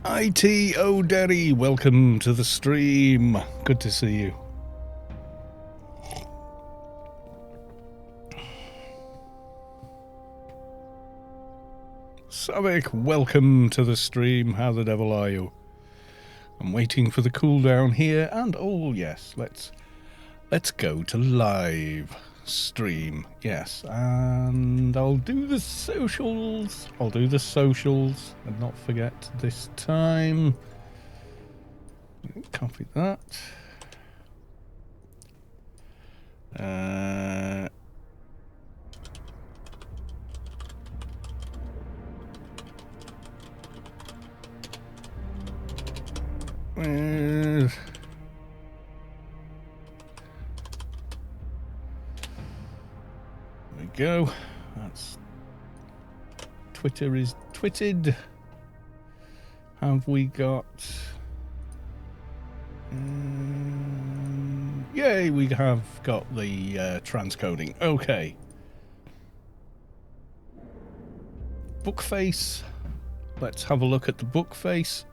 IT O'Derry, welcome to the stream. Good to see you. Saavick, welcome to the stream. How the devil are you? I'm waiting for the cooldown here, and oh yes, let's go to live stream. Yes, and I'll do the socials. And not forget this time. Copy that. There we go. That's Twitter is twitted. Have we got? Yay! We have got the transcoding. Okay. Book face. Let's have a look at the book face.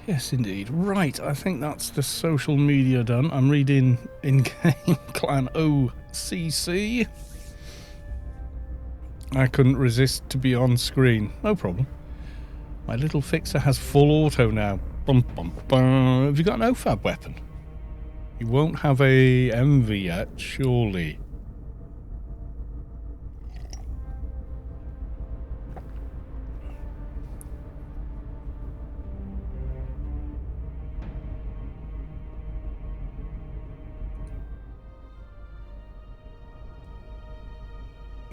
Yes, indeed. Right, I think that's the social media done. I'm reading in-game clan OCC. I couldn't resist to be on screen. No problem. My little fixer has full auto now. Bum, bum, bum. Have you got an OFAB weapon? You won't have a MV yet, surely.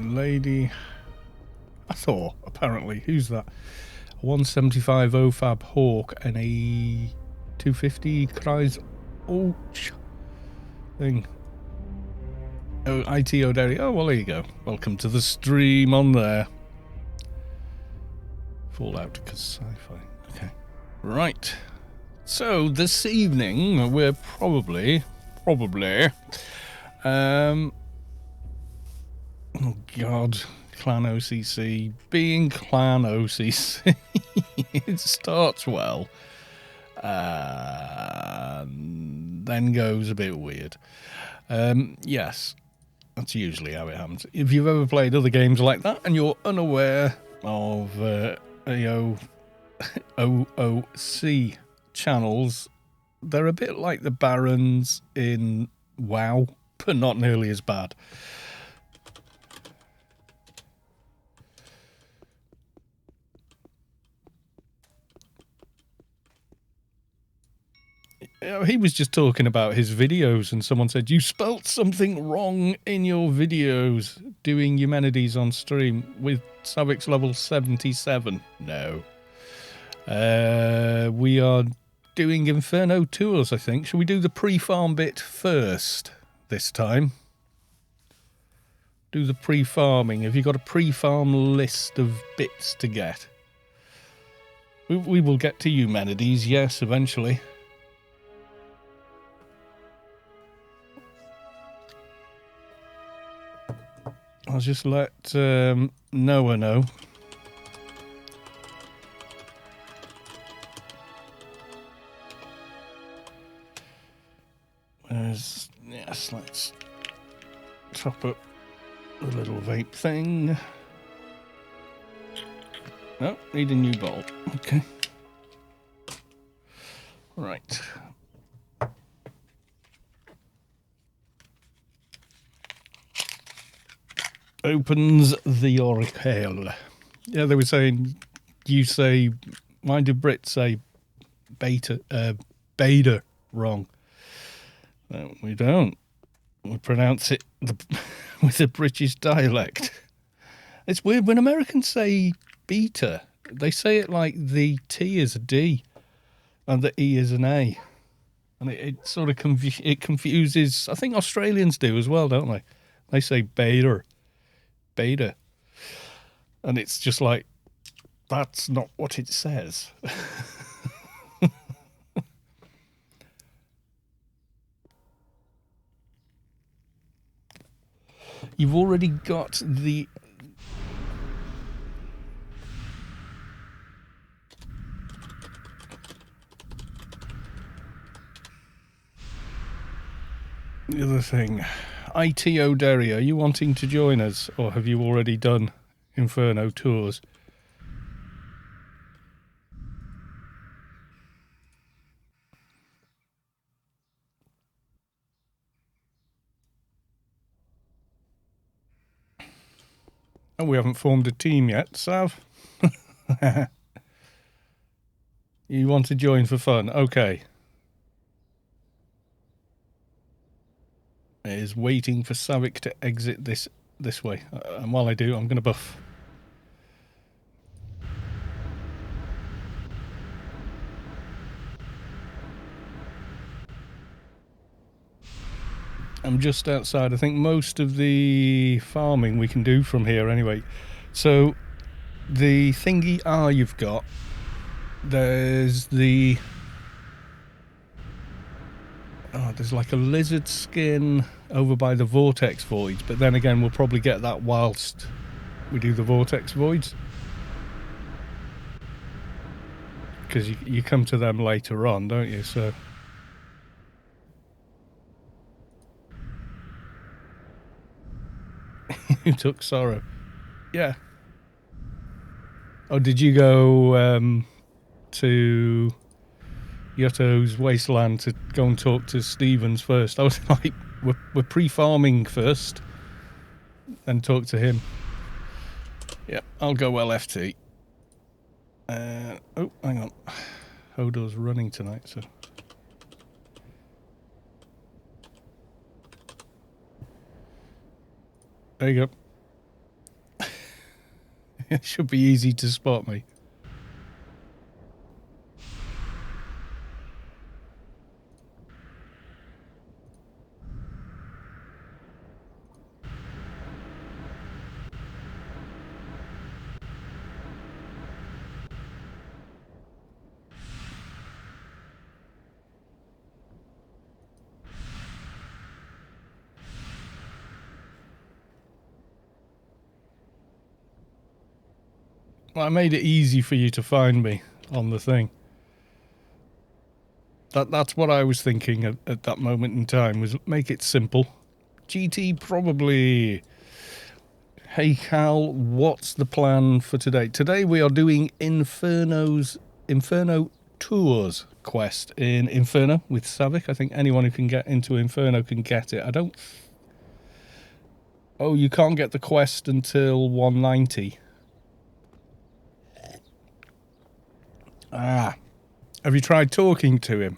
Lady Hathor, apparently. Who's that? 175 OFAB Hawk and a 250 cries ouch thing. Oh, IT O'Derry. Oh, well, there you go. Welcome to the stream on there. Fallout because sci-fi. Okay. Right. So, this evening, we're probably oh God, Clan OCC. Being Clan OCC, it starts well, then goes a bit weird. Yes, that's usually how it happens. If you've ever played other games like that and you're unaware of OOC channels, they're a bit like the Barons in WoW, but not nearly as bad. He was just talking about his videos, and someone said, you spelt something wrong in your videos doing Eumenides on stream with Saavick's level 77. No. We are doing Inferno tours, I think. Shall we do the pre-farm bit first this time? Do the pre-farming. Have you got a pre-farm list of bits to get? We will get to Eumenides, yes, eventually. I'll just let Noah know. Yes, let's top up the little vape thing. No, need a new bowl. Okay. Right. Opens the Oracle. Yeah, they were saying, you say, why did Brit say beta wrong? No, we don't. We pronounce it with a British dialect. It's weird when Americans say beta. They say it like the T is a D and the E is an A. And it sort of confuses. I think Australians do as well, don't they? They say beta. And it's just like, that's not what it says. You've already got the... The other thing, ITO Derry, are you wanting to join us, or have you already done Inferno tours? Oh, we haven't formed a team yet, Sav. You want to join for fun? Okay. It is waiting for Saavick to exit this way. And while I do, I'm going to buff. I'm just outside. I think most of the farming we can do from here anyway. So the thingy you've got, there's the... Oh, there's like a lizard skin over by the vortex voids, but then again we'll probably get that whilst we do the vortex voids, because you come to them later on, don't you? So you took sorrow. Yeah. Oh, did you go to Yotto's Wasteland to go and talk to Stevens first? I was like, we're pre-farming first, and talk to him. Yeah, I'll go LFT. Oh, hang on. Hodor's running tonight, so... There you go. It should be easy to spot me. Well, I made it easy for you to find me on the thing. That's what I was thinking at that moment in time, was make it simple. GT probably... Hey Cal, what's the plan for today? Today we are doing Inferno Tours quest in Inferno with Saavick. I think anyone who can get into Inferno can get it. I don't... Oh, you can't get the quest until 190. Ah. Have you tried talking to him?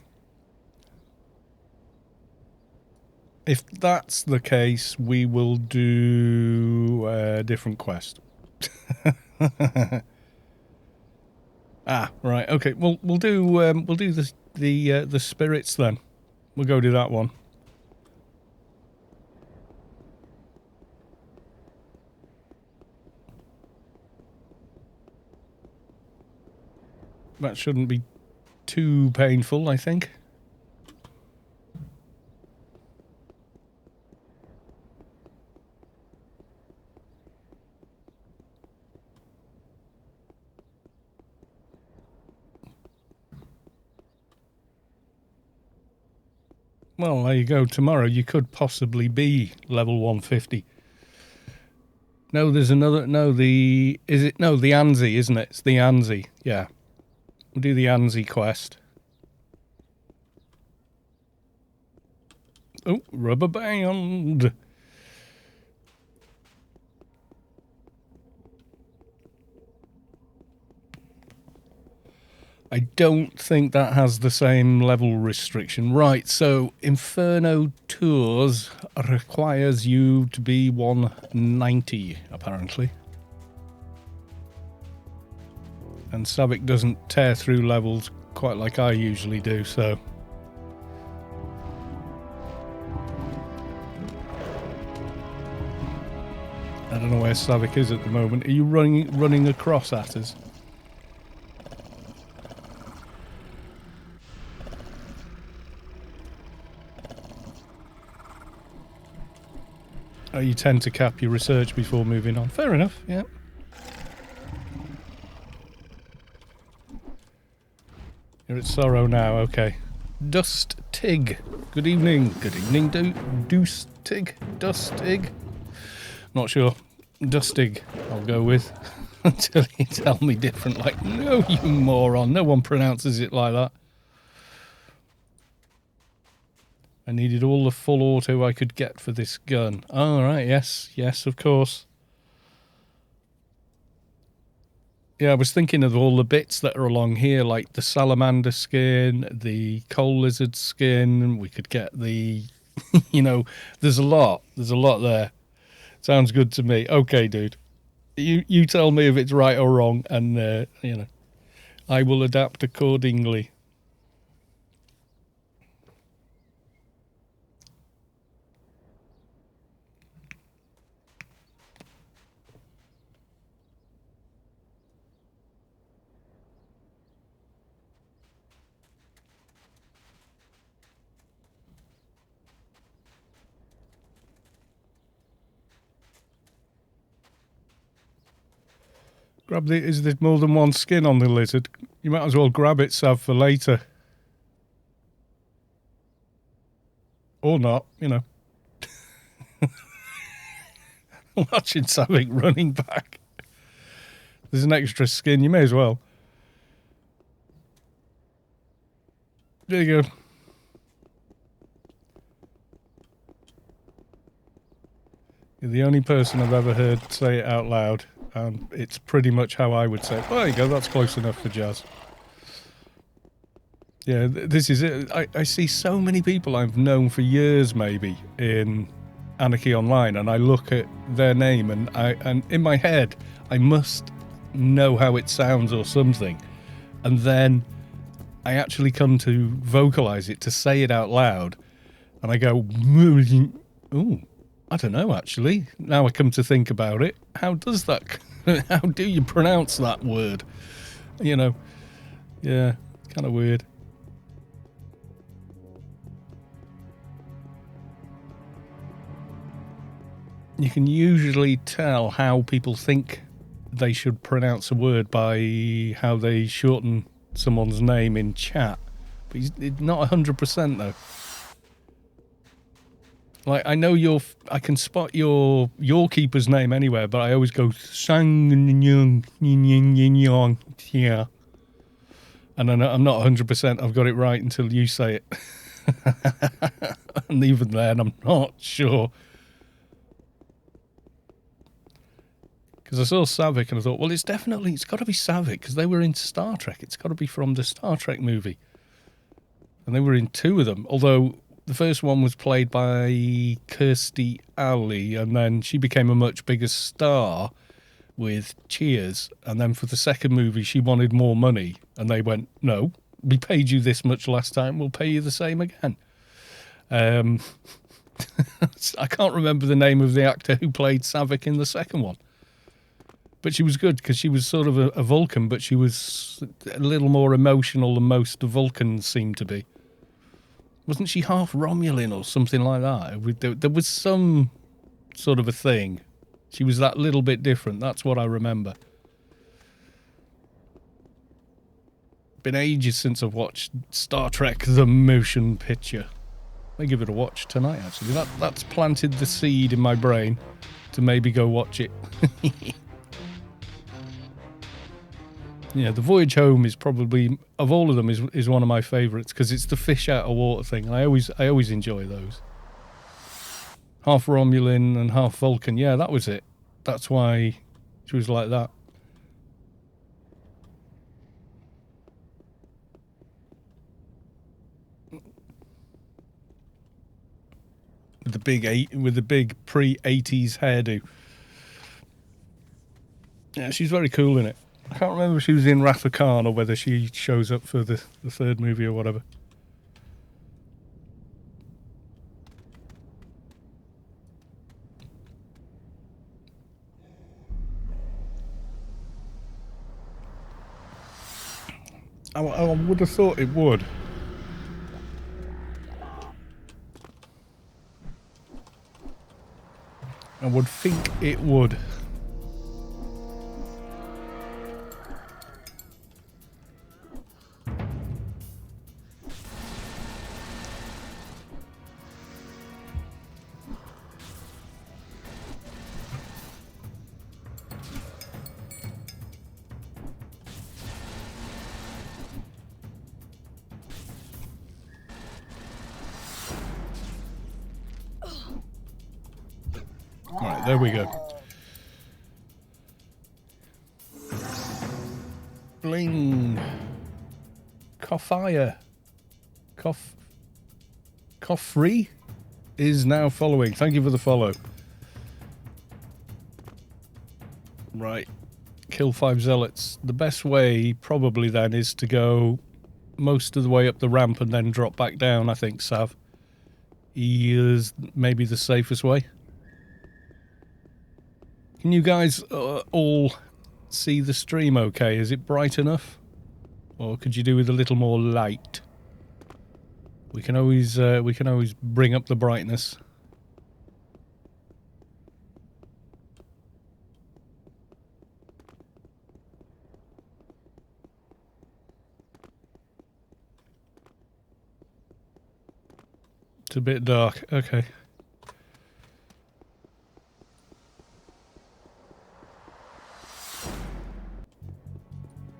If that's the case, we will do a different quest. Ah, right. Okay. We'll do the spirits then. We'll go do that one. That shouldn't be too painful, I think. Well, there you go. Tomorrow you could possibly be level 150. No, there's another. No, the Anansi, isn't it? It's the Anansi. Yeah, we'll do the Anansi quest. Oh, rubber band. I don't think that has the same level restriction. Right, so Inferno Tours requires you to be 190, apparently. And Saavick doesn't tear through levels quite like I usually do, so... I don't know where Saavick is at the moment. Are you running across at us? Oh, you tend to cap your research before moving on. Fair enough, yeah. You're at Sorrow now, okay. Dust Tig. Good evening. Good evening, Deuce Tig. Dust Tig. Not sure. Dustig, I'll go with. Until you tell me different. Like, no, you moron. No one pronounces it like that. I needed all the full auto I could get for this gun. Oh, right, yes, of course. Yeah, I was thinking of all the bits that are along here, like the salamander skin, the coal lizard skin. We could get the, you know, there's a lot there. Sounds good to me. Okay, dude. You tell me if it's right or wrong, and, you know, I will adapt accordingly. Is there more than one skin on the lizard? You might as well grab it, Sav, for later. Or not, you know. Watching Saavick running back. There's an extra skin, you may as well. There you go. You're the only person I've ever heard say it out loud. And it's pretty much how I would say it. There you go, that's close enough for Jazz. Yeah, this is it. I see so many people I've known for years, maybe, in Anarchy Online, and I look at their name, and in my head, I must know how it sounds or something. And then I actually come to vocalize it, to say it out loud, and I go, ooh. I don't know, actually. Now I come to think about it. How do you pronounce that word? You know, yeah, kind of weird. You can usually tell how people think they should pronounce a word by how they shorten someone's name in chat. But it's not 100% though. Like, I know I can spot your keeper's name anywhere, but I always go Sang yeah. And I'm not 100% I've got it right until you say it. And even then, I'm not sure. Because I saw Saavick and I thought, well, it's got to be Saavick, because they were in Star Trek. It's got to be from the Star Trek movie. And they were in 2 of them, although the first one was played by Kirstie Alley, and then she became a much bigger star with Cheers. And then for the second movie, she wanted more money, and they went, "No, we paid you this much last time. We'll pay you the same again." I can't remember the name of the actor who played Saavick in the second one. But she was good because she was sort of a Vulcan, but she was a little more emotional than most Vulcans seem to be. Wasn't she half Romulan or something like that? There was some sort of a thing. She was that little bit different. That's what I remember. Been ages since I've watched Star Trek The Motion Picture. I give it a watch tonight, actually. That's planted the seed in my brain to maybe go watch it. Yeah, The Voyage Home is probably, of all of them, is one of my favourites because it's the fish out of water thing. And I always enjoy those. Half Romulan and half Vulcan. Yeah, that was it. That's why she was like that. With the big pre-80s hairdo. Yeah, she's very cool in it. I can't remember if she was in Wrath of Khan or whether she shows up for the third movie or whatever. I would have thought it would. I would think it would. Right, there we go. Bling. Coffire. Coffree is now following. Thank you for the follow. Right. Kill 5 zealots. The best way probably then is to go most of the way up the ramp and then drop back down, I think, Sav. Is maybe the safest way. Can you guys all see the stream okay? Is it bright enough? Or could you do with a little more light? We can always bring up the brightness. It's a bit dark. Okay.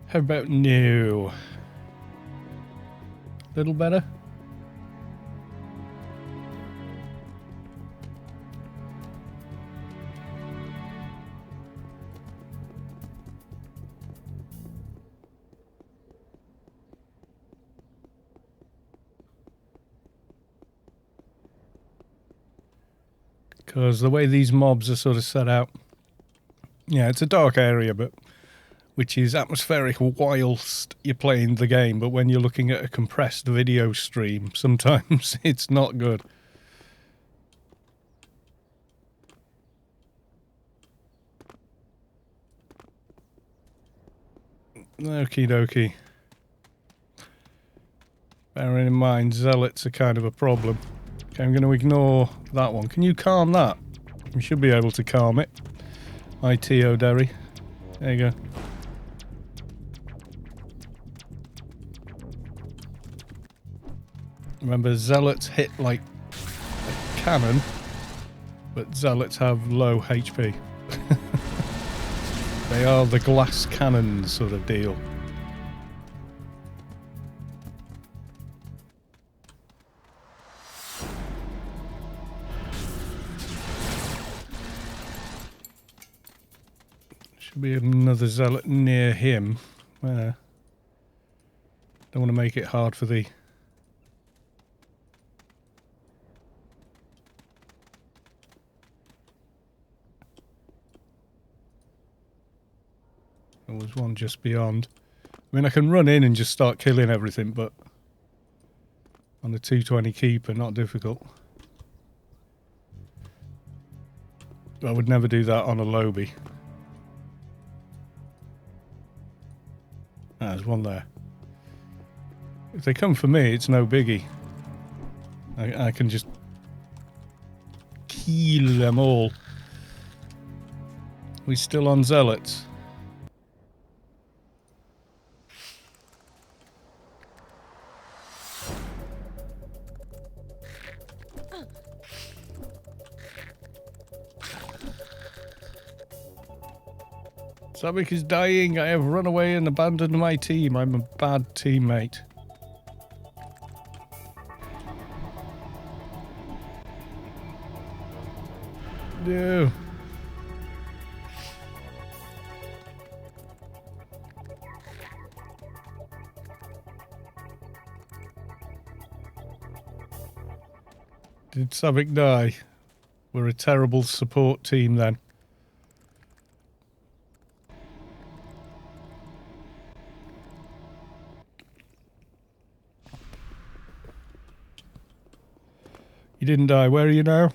How about new? Little better? Because the way these mobs are sort of set out, yeah, it's a dark area, but which is atmospheric whilst you're playing the game, but when you're looking at a compressed video stream, sometimes it's not good. Okie dokie. Bearing in mind, zealots are kind of a problem. Okay, I'm going to ignore that one. Can you calm that? You should be able to calm it. ITO Derry. There you go. Remember, zealots hit like a cannon, but zealots have low HP. They are the glass cannon sort of deal. Should be another zealot near him. Don't want to make it hard for the There was one just beyond. I mean, I can run in and just start killing everything, but on the 220 keeper, not difficult. I would never do that on a lobby. Ah, there's one there. If they come for me, it's no biggie. I can just kill them all. We still on zealots? Saavick is dying. I have run away and abandoned my team. I'm a bad teammate. No. Did Saavick die? We're a terrible support team then. You didn't die. Where are you now?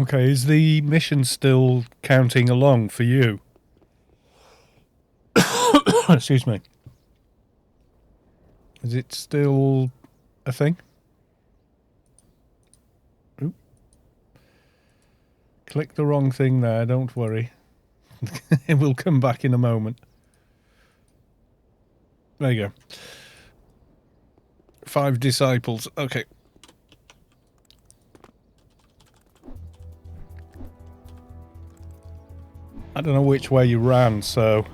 Okay, is the mission still counting along for you? Excuse me. Is it still a thing? Oop. Click the wrong thing there, don't worry. It will come back in a moment. There you go. 5 disciples. Okay. I don't know which way you ran, so...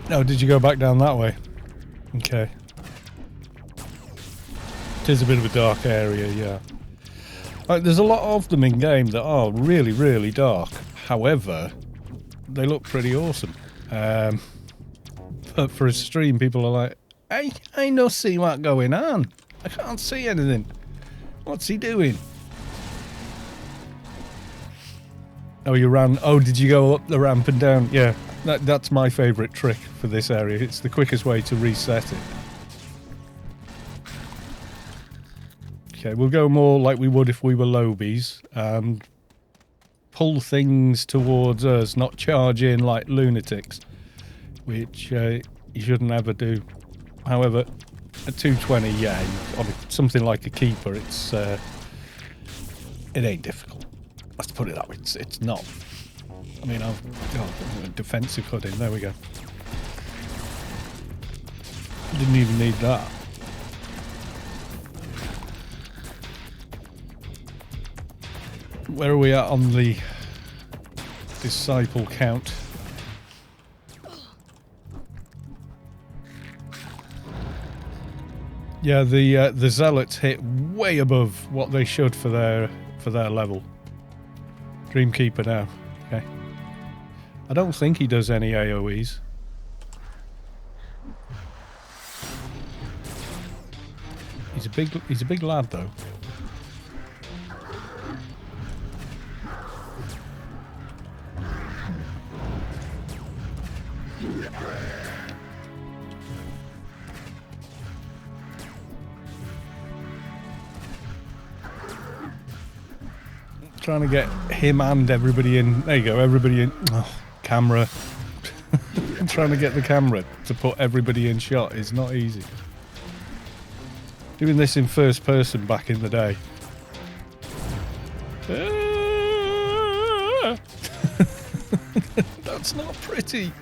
Oh, did you go back down that way? Okay. It is a bit of a dark area, yeah. There's a lot of them in game that are really, really dark. However, they look pretty awesome. But for a stream, people are like, I no see what going on. I can't see anything. What's he doing? Oh, you ran. Oh, did you go up the ramp and down? Yeah, that's my favourite trick for this area. It's the quickest way to reset it. Okay, we'll go more like we would if we were lobies and pull things towards us, not charge in like lunatics, which you shouldn't ever do. However, at 220, yeah, on something like a keeper, it's it ain't difficult. Let's put it that way. It's not. I mean, defensive hooding. There we go. Didn't even need that. Where are we at on the disciple count? Yeah, the zealots hit way above what they should for their level. Dreamkeeper now. Okay. I don't think he does any AoEs. He's a big lad though. Trying to get him and everybody in. There you go, everybody in. Oh, camera. Trying to get the camera to put everybody in shot is not easy. Doing this in first person back in the day. That's not pretty.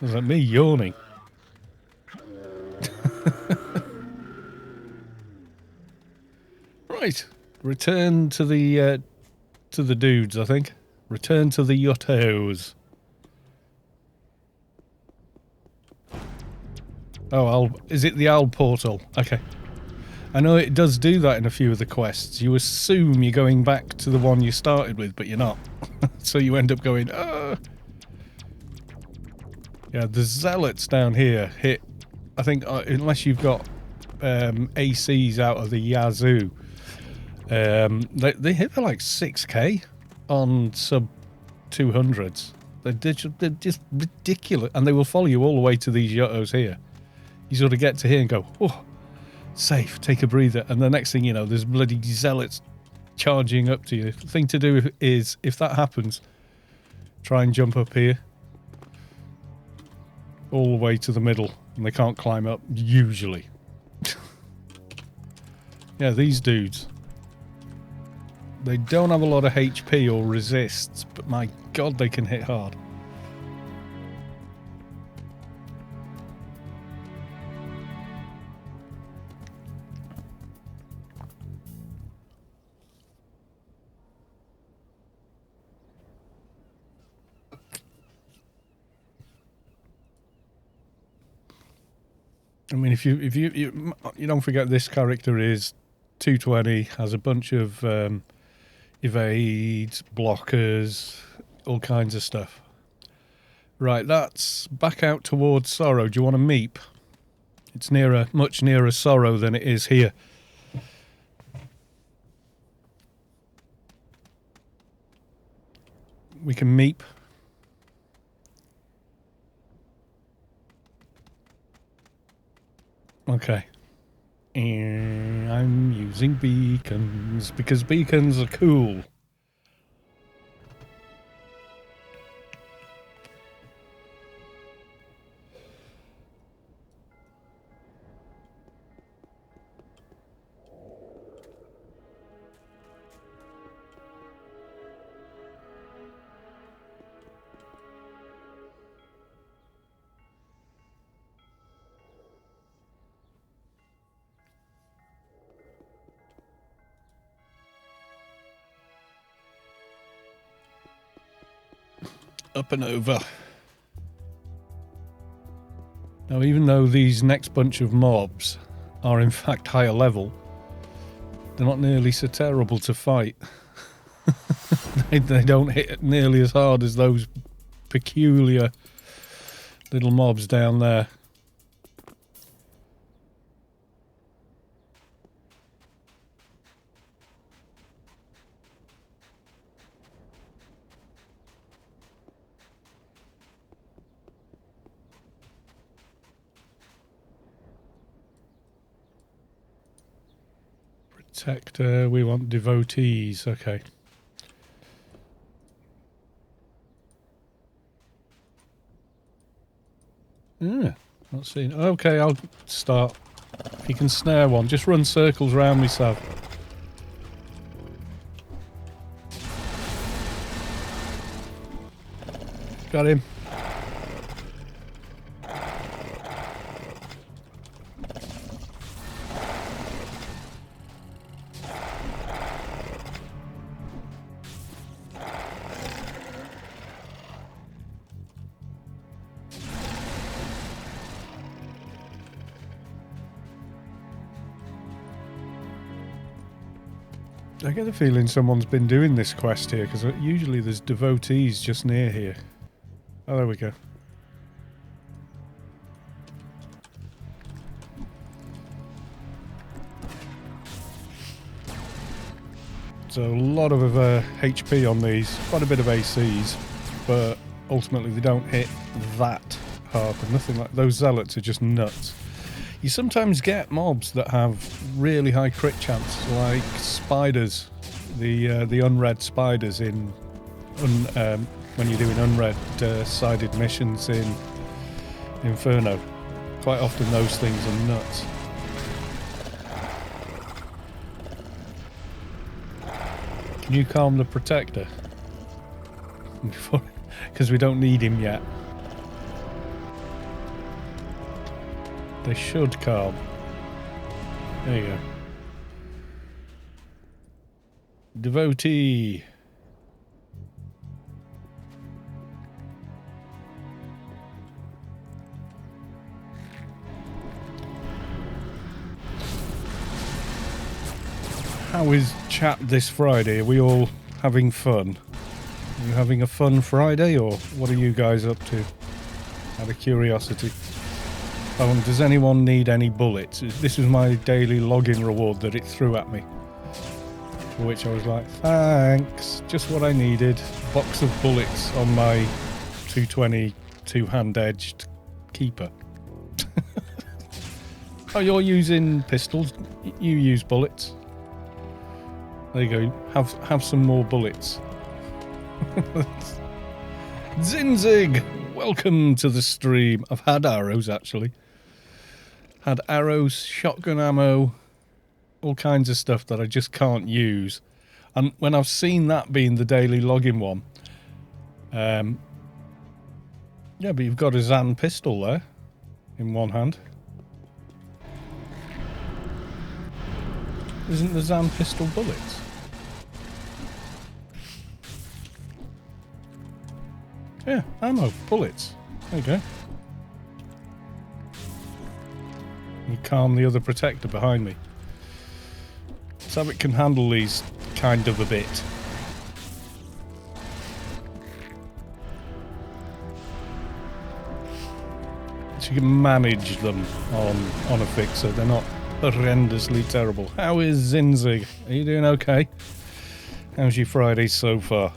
Was that me yawning? Right, return to the dudes, I think. Return to the Yuttos. Oh, is it the owl portal? Okay. I know it does do that in a few of the quests. You assume you're going back to the one you started with, but you're not. So you end up going, yeah, the zealots down here hit, I think, unless you've got ACs out of the yazoo, they hit for like 6k on sub 200s. They're just ridiculous. And they will follow you all the way to these Yuttos here. You sort of get to here and go, oh, safe, take a breather. And the next thing you know, there's bloody zealots charging up to you. The thing to do is, if that happens, try and jump up here. All the way to the middle. And they can't climb up, usually. Yeah, these dudes. They don't have a lot of HP or resists, but my god, they can hit hard. I mean, if you don't forget, this character is 220, has a bunch of evades, blockers, all kinds of stuff. Right, that's back out towards Sorrow. Do you want a meep? It's much nearer Sorrow than it is here. We can meep. Okay. And I'm using beacons because beacons are cool. Up and over. Now, even though these next bunch of mobs are in fact higher level, they're not nearly so terrible to fight. They don't hit nearly as hard as those peculiar little mobs down there. Protector, we want devotees, okay. Yeah, not seen. Okay, I'll start. If you can snare one, just run circles around me, Sav. Got him. I get the feeling someone's been doing this quest here, because usually there's devotees just near here. Oh, there we go. So a lot of HP on these, quite a bit of ACs, but ultimately they don't hit that hard. And nothing like those zealots are just nuts. You sometimes get mobs that have really high crit chance, like spiders, the unread spiders in when you're doing unread sided missions in Inferno. Quite often those things are nuts. Can you calm the protector? Because we don't need him yet. They should calm. There you go. How is chat this Friday? Are we all having fun? Are you having a fun Friday, or what are you guys up to? Out of curiosity. Oh, and does anyone need any bullets? This was my daily login reward that it threw at me. For which I was like, thanks, just what I needed. Box of bullets on my 220 two-hand edged keeper. Oh, you're using pistols? You use bullets. There you go. Have some more bullets. Zinzig, welcome to the stream. I've had arrows, actually. Had arrows, shotgun ammo, all kinds of stuff that I just can't use. And when I've seen that being the daily login one, yeah, but you've got a Zan pistol there in one hand. Isn't the Zan pistol bullets? Yeah, ammo, bullets. There you go. You calm the other protector behind me. Saavick can handle these kind of a bit. So you can manage them on a fixer. They're not horrendously terrible. How is Zinzig? Are you doing okay? How's your Friday so far?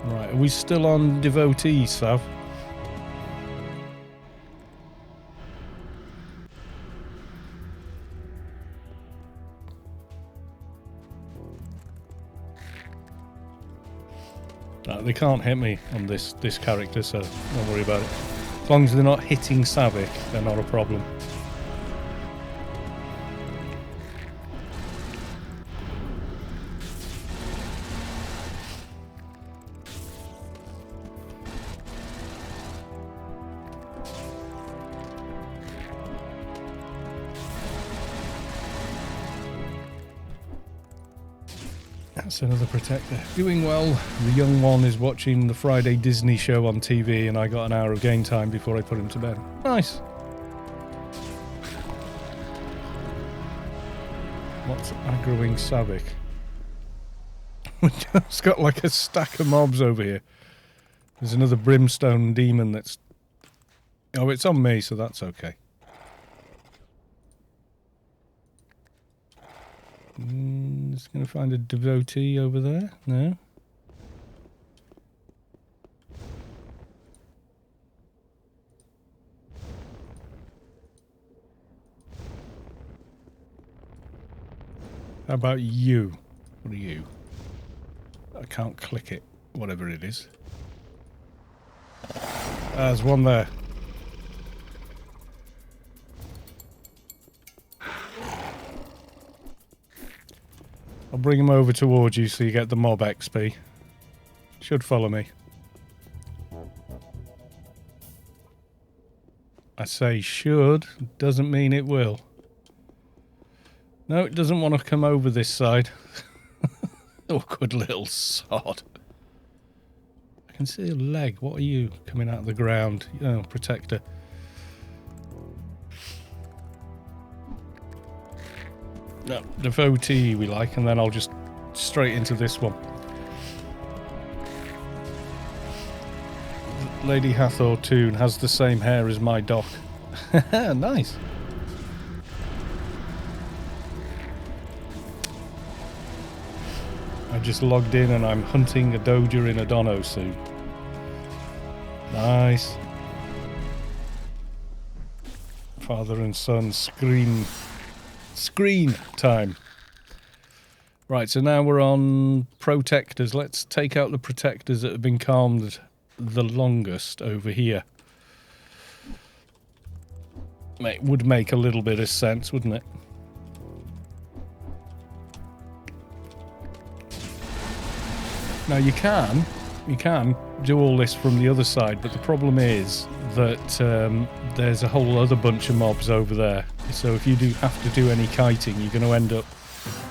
Right, are we still on Devotee, Sav? No, they can't hit me on this character, so don't worry about it. As long as they're not hitting Saavick, they're not a problem. That's another protector. Doing well. The young one is watching the Friday Disney show on TV, and I got an hour of game time before I put him to bed. Nice. What's aggroing Saavick? It's got like a stack of mobs over here. There's another brimstone demon that's... Oh, it's on me, so that's okay. Just going to find a devotee over there. No. How about you? What are you? I can't click it. Whatever it is. There's one there. I'll bring him over towards you so you get the mob XP. Should follow me. I say should, doesn't mean it will. No, it doesn't want to come over this side. Awkward little sod. I can see a leg. What are you coming out of the ground? Oh, protector. No, devotee we like, and then I'll just straight into this one. Lady Hathor Toon has the same hair as my doc. Nice. I just logged in and I'm hunting a Doja in a Dono suit. Nice. Father and son screen time. Right, so now we're on protectors. Let's take out the protectors that have been calmed the longest over here. It would make a little bit of sense, wouldn't it? Now you can do all this from the other side, but the problem is that there's a whole other bunch of mobs over there. So if you do have to do any kiting, you're going to end up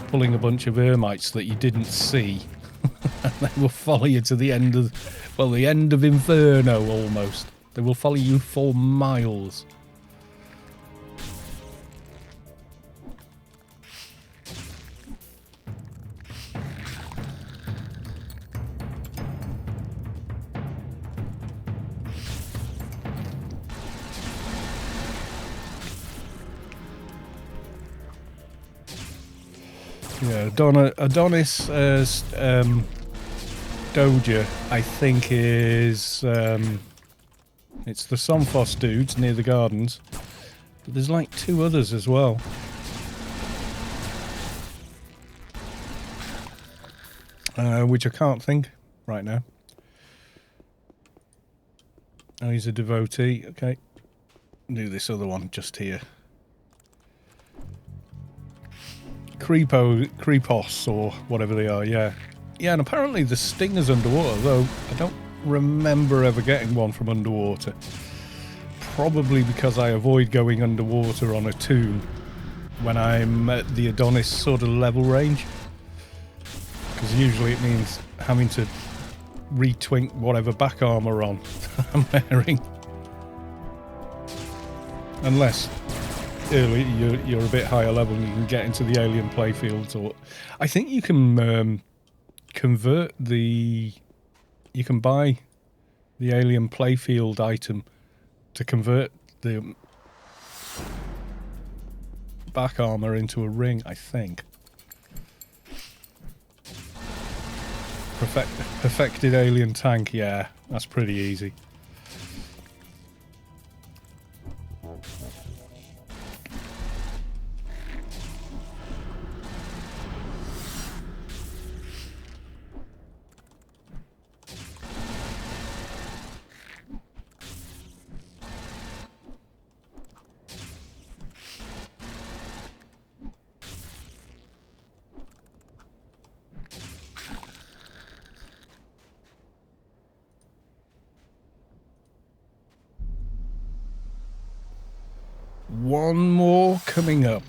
pulling a bunch of ermites that you didn't see. And they will follow you to the end of, well, the end of Inferno almost. They will follow you for miles. Yeah, Adonis Doja, I think, is it's the Somphos dudes near the gardens, but there's like 2 others as well. Which I can't think right now. Oh, he's a devotee. Okay, do this other one just here. Creepos or whatever they are, yeah. Yeah, and apparently the stinger's underwater, though I don't remember ever getting one from underwater. Probably because I avoid going underwater on a toon when I'm at the Adonis sort of level range. Because usually it means having to retwink whatever back armor on I'm wearing. Unless early you're a bit higher level and you can get into the alien playfields, or I think you can convert the... You can buy the alien playfield item to convert the back armor into a ring, I think. Perfected alien tank, yeah, that's pretty easy. One more coming up.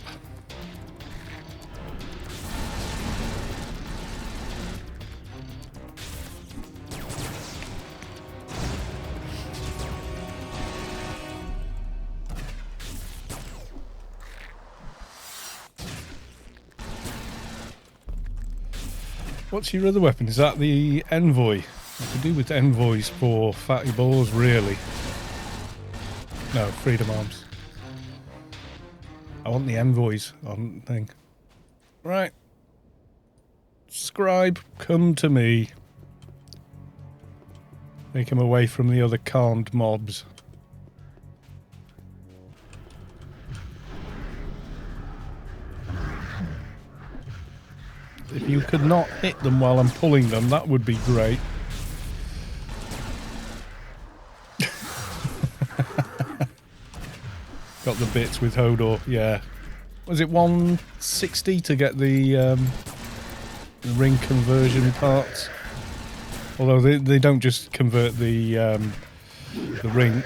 What's your other weapon? Is that the envoy? What to do with envoys for fatty balls, really? No, freedom arms. I want the envoys on thing. Right. Scribe, come to me. Take him away from the other calmed mobs. If you could not hit them while I'm pulling them, that would be great. Got the bits with Hodor, yeah. Was it 160 to get the ring conversion parts? Although they don't just convert the ring,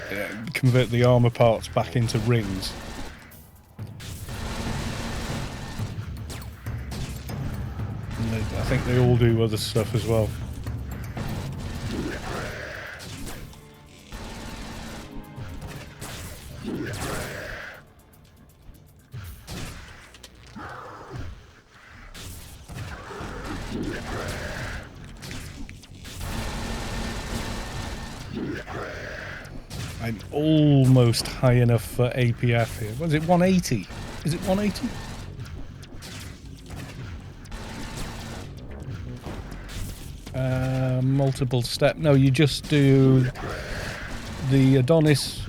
convert the armor parts back into rings. And I think they all do other stuff as well. I'm almost high enough for APF here. Was it 180? Is it 180? Multiple step. No, you just do the Adonis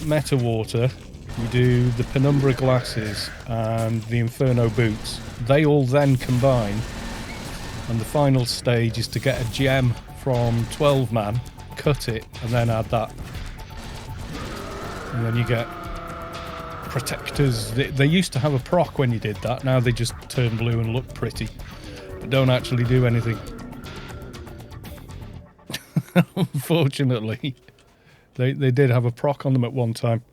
Meta Water, you do the Penumbra Glasses and the Inferno Boots. They all then combine, and the final stage is to get a gem from 12 man, cut it, and then add that. And then you get protectors. They used to have a proc when you did that. Now they just turn blue and look pretty, but don't actually do anything. Unfortunately, they did have a proc on them at one time.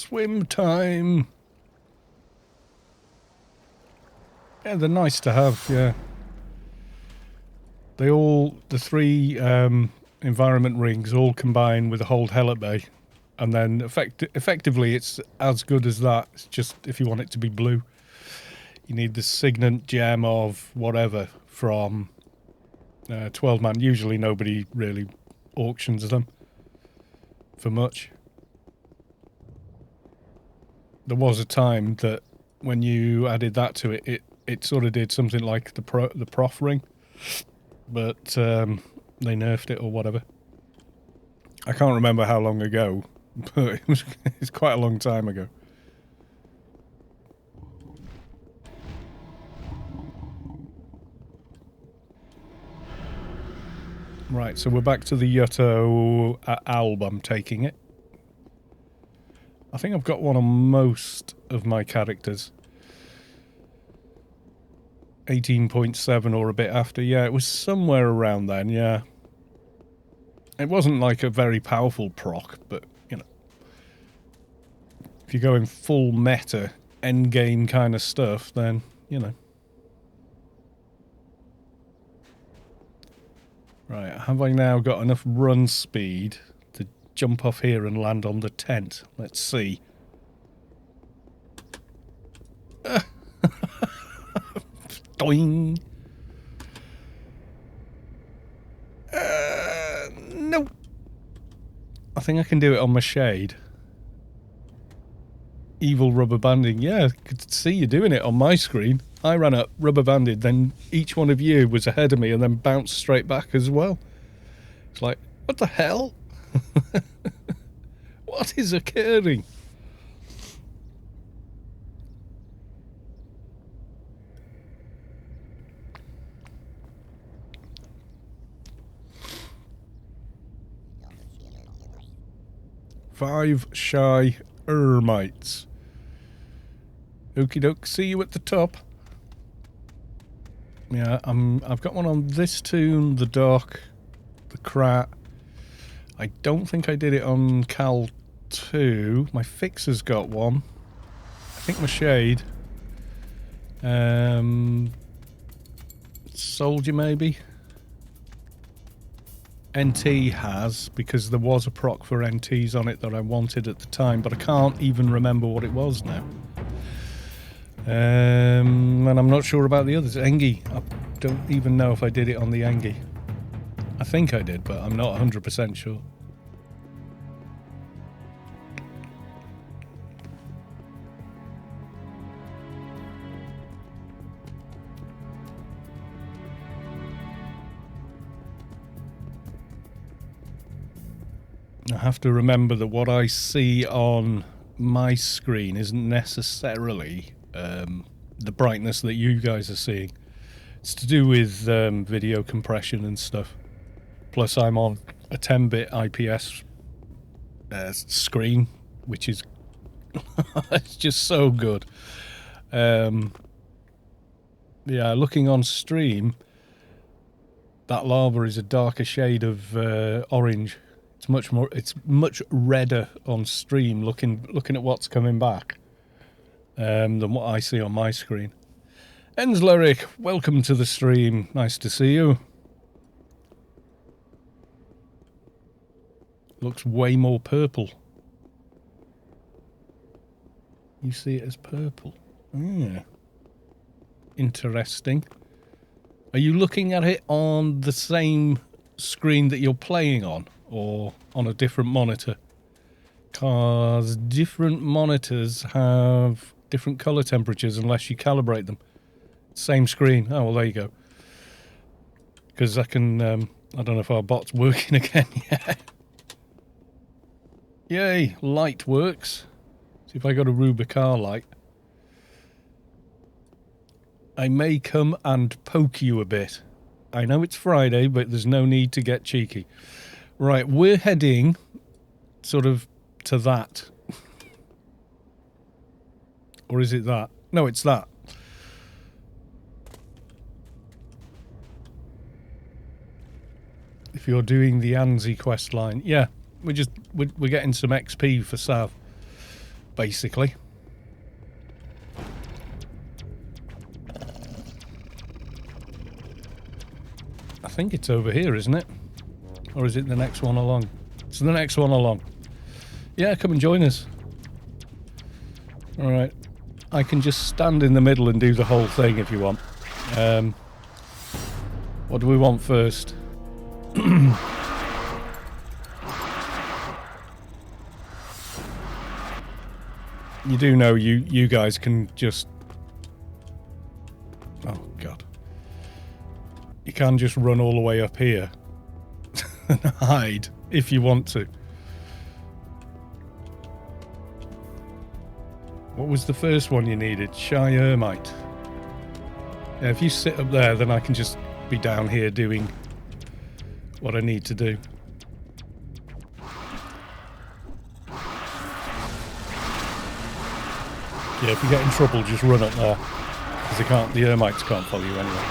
Swim time. Yeah, they're nice to have, yeah. The three environment rings all combine with a hold Hellet Bay. And then effectively it's as good as that. It's just if you want it to be blue. You need the Signet gem of whatever from 12 man. Usually nobody really auctions them for much. There was a time that when you added that to it, it sort of did something like the prof ring. But they nerfed it or whatever. I can't remember how long ago, but it's quite a long time ago. Right, so we're back to the Yutto Alb, I'm taking it. I think I've got one on most of my characters. 18.7 or a bit after. Yeah, it was somewhere around then, yeah. It wasn't like a very powerful proc, but, you know. If you're going full meta, endgame kind of stuff, then, you know. Right, have I now got enough run speed to jump off here and land on the tent? Let's see. Doing. No. I think I can do it on my shade. Evil rubber banding. Yeah, I could see you doing it on my screen. I ran up, rubber banded, then each one of you was ahead of me and then bounced straight back as well. It's like, what the hell? What is occurring? Five shy ermites. Okie doke, see you at the top. Yeah, I've got one on this tune, the dock, the crat. I don't think I did it on Cal 2. My fixer's got one. I think my shade. Soldier maybe. NT has, because there was a proc for NTs on it that I wanted at the time, but I can't even remember what it was now. And I'm not sure about the others. Engie, I don't even know if I did it on the Engie. I think I did, but I'm not 100% sure. I have to remember that what I see on my screen isn't necessarily the brightness that you guys are seeing. It's to do with video compression and stuff. Plus I'm on a 10-bit IPS screen, which is it's just so good. Yeah, looking on stream, that lava is a darker shade of orange. It's much redder on stream looking at what's coming back than what I see on my screen. Ensleric, welcome to the stream. Nice to see you. Looks way more purple. You see it as purple. Yeah. Interesting. Are you looking at it on the same screen that you're playing on? Or on a different monitor? Because different monitors have different color temperatures unless you calibrate them. Same screen. Oh, well, there you go. Because I can... I don't know if our bot's working again yet. Yay, light works. See if I got a Rubicar light. I may come and poke you a bit. I know it's Friday, but there's no need to get cheeky. Right, we're heading sort of to that. Or is it that? No, it's that. If you're doing the Anansi quest line. Yeah, we're getting some XP for Sav. basically. I think it's over here, isn't it? Or is it the next one along? It's the next one along. Yeah, come and join us. Alright. I can just stand in the middle and do the whole thing if you want. What do we want first? You do know you guys can just... Oh, God. You can just run all the way up here and hide if you want to. What was the first one you needed? Shy Ermite. Yeah, if you sit up there, then I can just be down here doing what I need to do. Yeah, if you get in trouble, just run up there. Because the Ermites can't follow you anyway.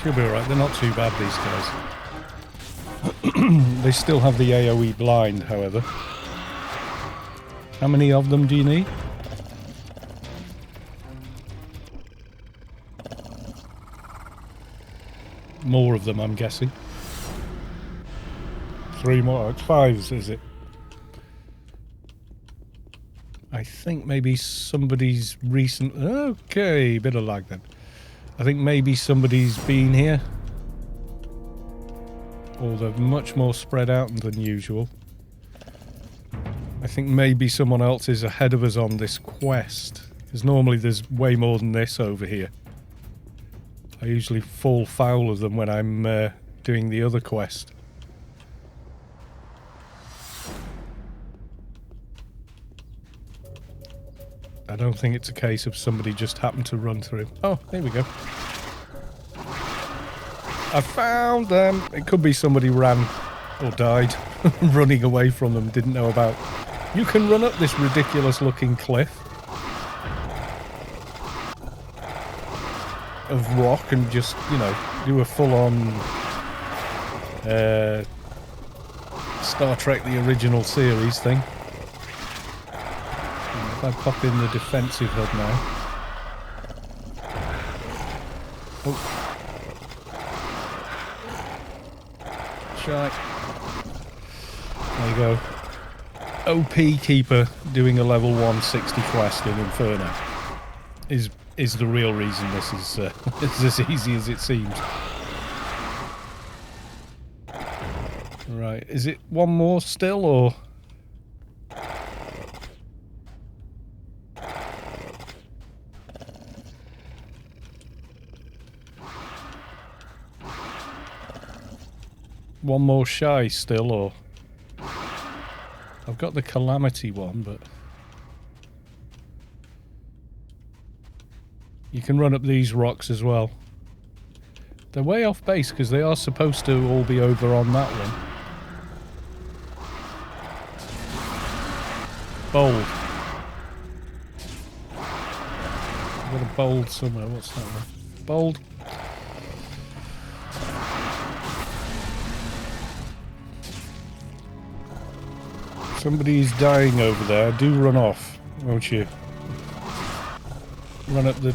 Should be alright, they're not too bad, these guys. They still have the AoE blind, however. How many of them do you need? More of them, I'm guessing. 3 more. It's 5, is it? I think maybe somebody's recent... Okay, bit of lag then. I think maybe somebody's been here. Or they're much more spread out than usual. I think maybe someone else is ahead of us on this quest. Because normally there's way more than this over here. I usually fall foul of them when I'm doing the other quest. I don't think it's a case of somebody just happened to run through. Oh, there we go. I found them. It could be somebody ran or died running away from them, didn't know about. You can run up this ridiculous looking cliff of rock and just, you know, do a full-on Star Trek the original series thing. I pop in the defensive hub now. Oh. Shite. There you go. OP Keeper doing a level 160 quest in Inferno is the real reason this is as easy as it seems. Right, is it one more still, or... One more shy still, or... I've got the Calamity one, but... You can run up these rocks as well. They're way off base, because they are supposed to all be over on that one. Bold. I've got a bold somewhere. What's that one? Bold. Somebody's dying over there. Do run off, won't you? Run up the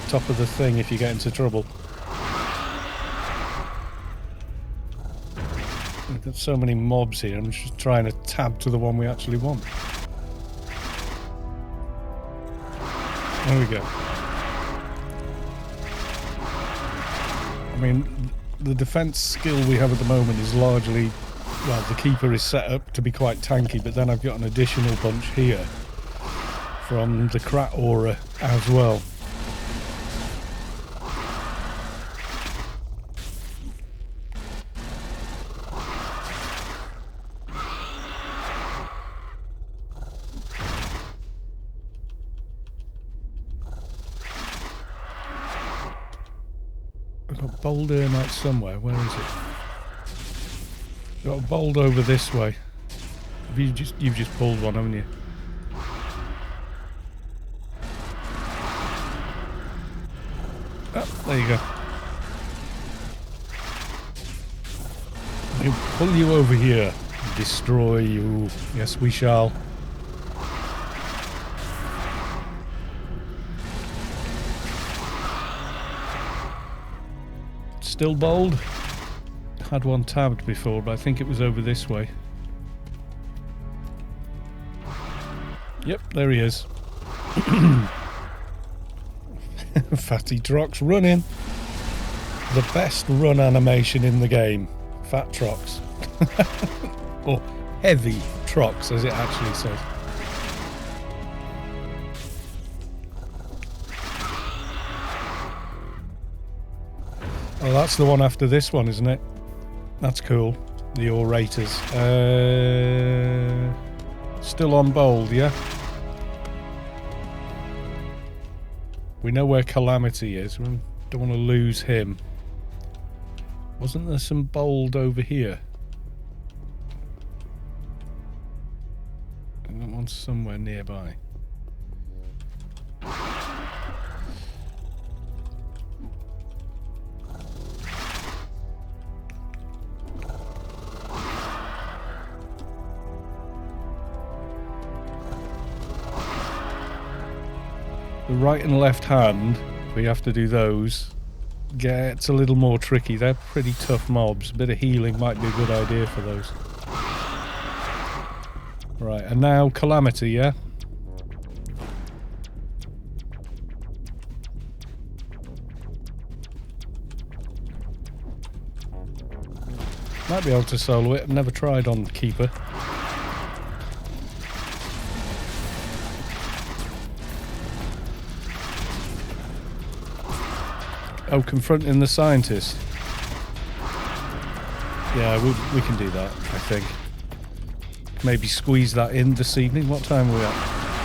top of the thing if you get into trouble. We've got so many mobs here. I'm just trying to tab to the one we actually want. There we go. I mean, the defense skill we have at the moment is largely... Well, the Keeper is set up to be quite tanky, but then I've got an additional bunch here from the Krat Aura as well. I've got Bold Ermite somewhere. Where is it? Got a bold over this way. You've just pulled one, haven't you? Oh, there you go. We'll pull you over here. Destroy you. Yes, we shall. Still bold. Had one tabbed before, but I think it was over this way. Yep, there he is. Fatty Trox running. The best run animation in the game. Fat Trox. Or heavy Trox, as it actually says. Oh, that's the one after this one, isn't it? That's cool. The orators. Still on bold, yeah? We know where Calamity is. We don't want to lose him. Wasn't there some bold over here? That one's somewhere nearby. The right and left hand, we have to do those. Gets a little more tricky. They're pretty tough mobs. A bit of healing might be a good idea for those. Right, and now Calamity, yeah? Might be able to solo it. I've never tried on Keeper. Oh, confronting the scientist. Yeah, we can do that, I think. Maybe squeeze that in this evening. What time are we at?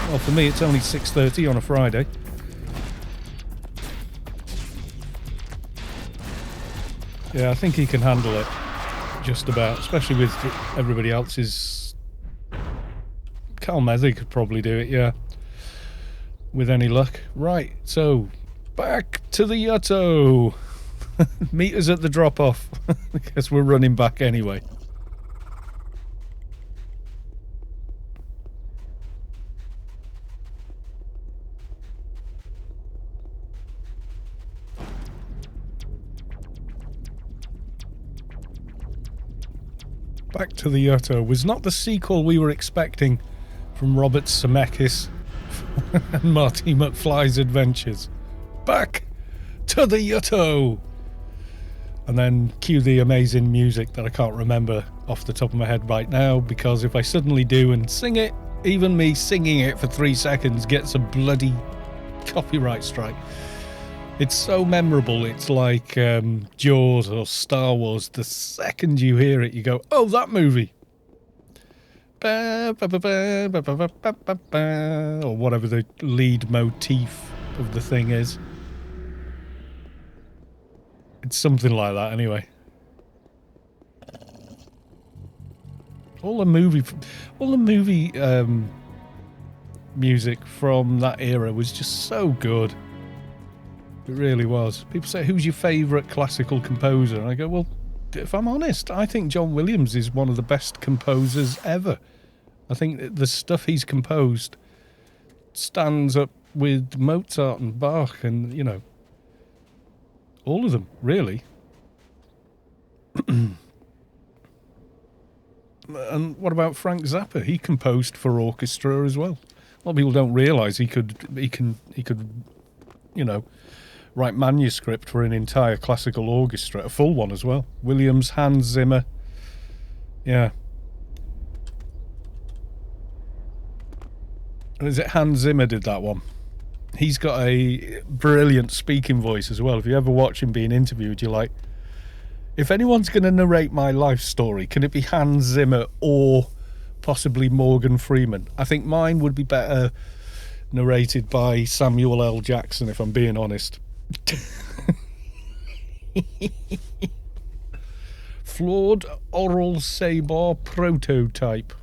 Well, for me, it's only 6:30 on a Friday. Yeah, I think he can handle it. Just about. Especially with everybody else's... Calmethy could probably do it, yeah. With any luck. Right, so... Back to the Yutto. Meet us at the drop-off. Because we're running back anyway. Back to the Yutto was not the sequel we were expecting from Robert Zemeckis and Marty McFly's adventures. Back to the Yutto! And then cue the amazing music that I can't remember off the top of my head right now, because if I suddenly do and sing it, even me singing it for 3 seconds gets a bloody copyright strike. It's so memorable. It's like Jaws or Star Wars. The second you hear it, you go, oh, that movie. Or whatever the lead motif of the thing is. It's something like that anyway. All the movie music from that era was just so good. It really was. People say, who's your favourite classical composer? And I go, well, if I'm honest, I think John Williams is one of the best composers ever. I think the stuff he's composed stands up with Mozart and Bach and, you know, all of them, really. And what about Frank Zappa? He composed for orchestra as well. A lot of people don't realise he could, you know, write manuscript for an entire classical orchestra, a full one as well. Williams, Hans Zimmer. Yeah. Is it Hans Zimmer did that one? He's got a brilliant speaking voice as well. If you ever watch him being interviewed, you're like, if anyone's going to narrate my life story, can it be Hans Zimmer or possibly Morgan Freeman? I think mine would be better narrated by Samuel L. Jackson, if I'm being honest. Flawed oral saber prototype.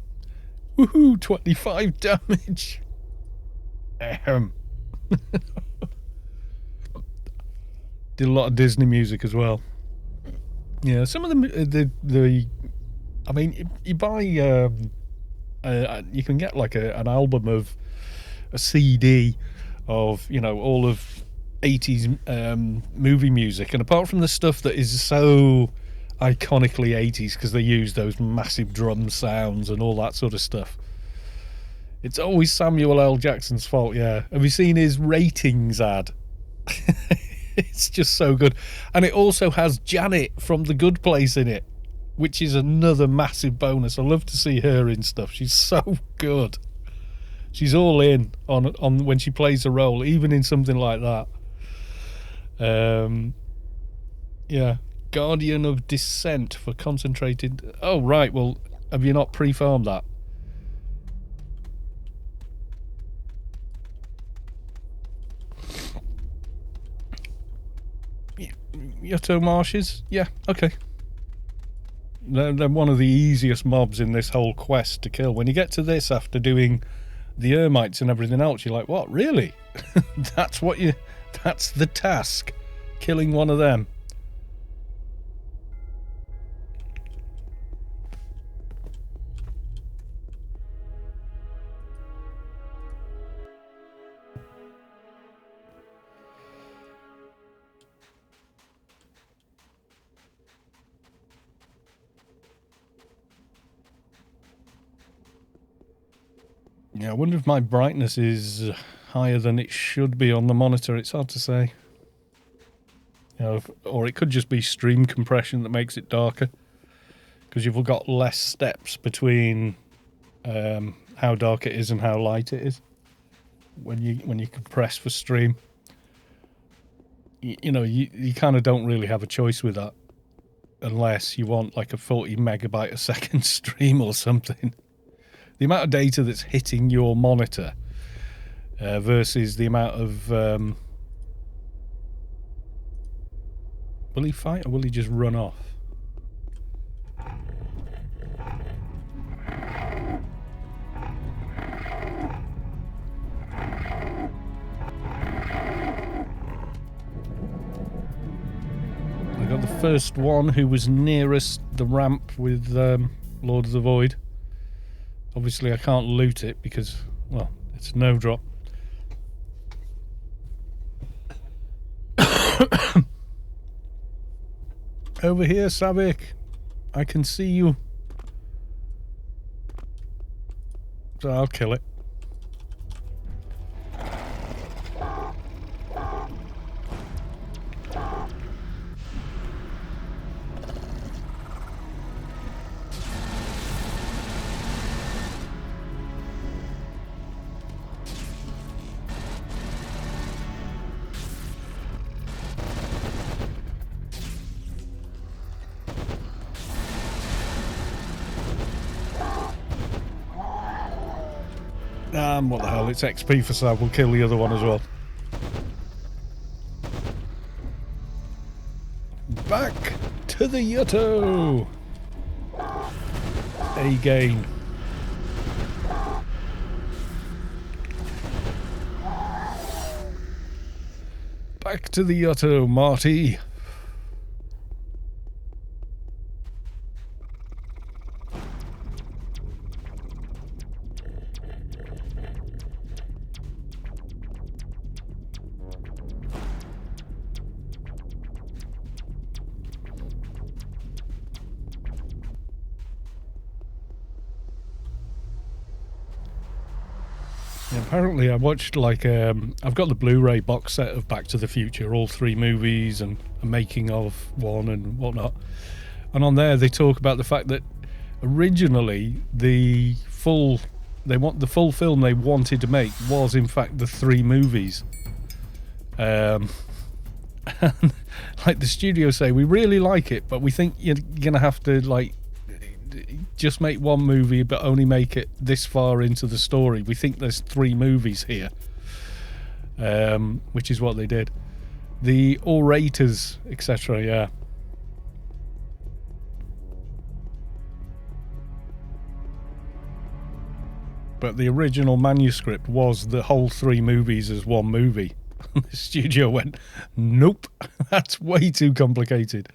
Woohoo, 25 damage. Did a lot of Disney music as well. Yeah, some of the I mean, you buy, you can get like an album of a CD of, you know, all of 80s movie music, and apart from the stuff that is so iconically 80s because they use those massive drum sounds and all that sort of stuff, it's always Samuel L. Jackson's fault. Yeah, have you seen his ratings ad? It's just so good. And it also has Janet from The Good Place in it, which is another massive bonus. I love to see her in stuff. She's so good. She's all in on when she plays a role, even in something like that. Yeah, Guardian of Dissent for concentrated. Oh right, well, have you not pre-farmed that? Yato Marshes? Yeah, okay. They're one of the easiest mobs in this whole quest to kill. When you get to this after doing the Ermites and everything else, you're like, what, really? That's the task. Killing one of them. Yeah, I wonder if my brightness is higher than it should be on the monitor. It's hard to say. You know, or it could just be stream compression that makes it darker, because you've got less steps between how dark it is and how light it is when you compress for stream. You know, you kind of don't really have a choice with that unless you want like a 40 megabyte a second stream or something. The amount of data that's hitting your monitor versus the amount of... will he fight or will he just run off? I got the first one who was nearest the ramp with Lord of the Void. Obviously I can't loot it because, well, it's no drop. Over here, Saavick. I can see you. So I'll kill it. What the hell, it's XP for Sav, we'll kill the other one as well. Back to the Yato! Again. Back to the Yato, Marty. Apparently I watched like I've got the Blu-ray box set of Back to the Future, all 3 movies and a making of one and whatnot, and on there they talk about the fact that originally the full film they wanted to make was in fact the 3 movies, and like the studio say, we really like it but we think you're gonna have to like just make 1 movie but only make it this far into the story. We think there's 3 movies here, which is what they did. The orators, etc. Yeah, but the original manuscript was the whole 3 movies as 1 movie. The studio went, nope, that's way too complicated.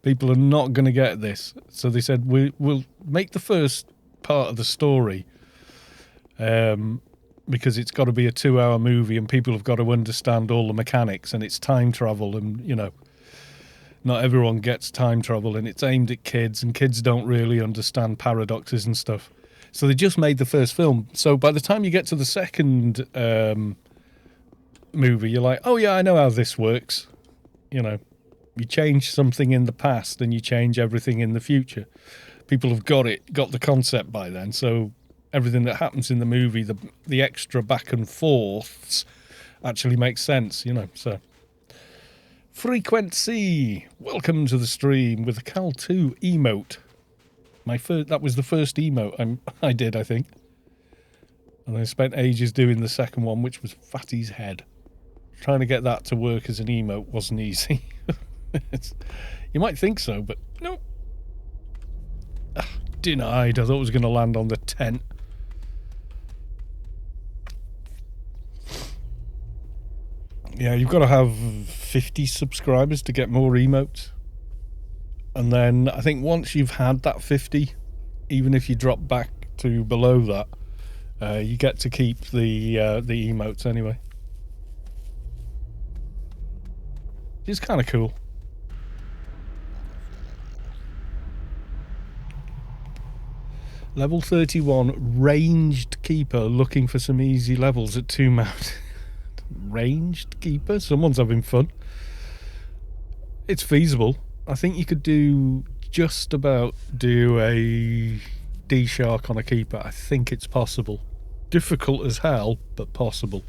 People are not going to get this. So they said, we'll make the first part of the story because it's got to be a 2-hour movie and people have got to understand all the mechanics, and it's time travel, and, you know, not everyone gets time travel, and it's aimed at kids, and kids don't really understand paradoxes and stuff. So they just made the first film. So by the time you get to the second movie, you're like, oh yeah, I know how this works. You know, you change something in the past and you change everything in the future. People have got the concept by then. So everything that happens in the movie, the extra back and forths actually makes sense, you know. So Frequency, welcome to the stream with a Cal 2 emote. That was the first emote I did, I think. And I spent ages doing the second one, which was Fatty's head. Trying to get that to work as an emote wasn't easy. You might think so, but no. Denied. I thought it was going to land on the tent. Yeah, you've got to have 50 subscribers to get more emotes. And then I think once you've had that 50, even if you drop back to below that, you get to keep the emotes anyway. It's kind of cool. Level 31, ranged keeper looking for some easy levels at 2 Mount. Ranged keeper? Someone's having fun. It's feasible. I think you could just about do a D-Shark on a keeper. I think it's possible. Difficult as hell, but possible.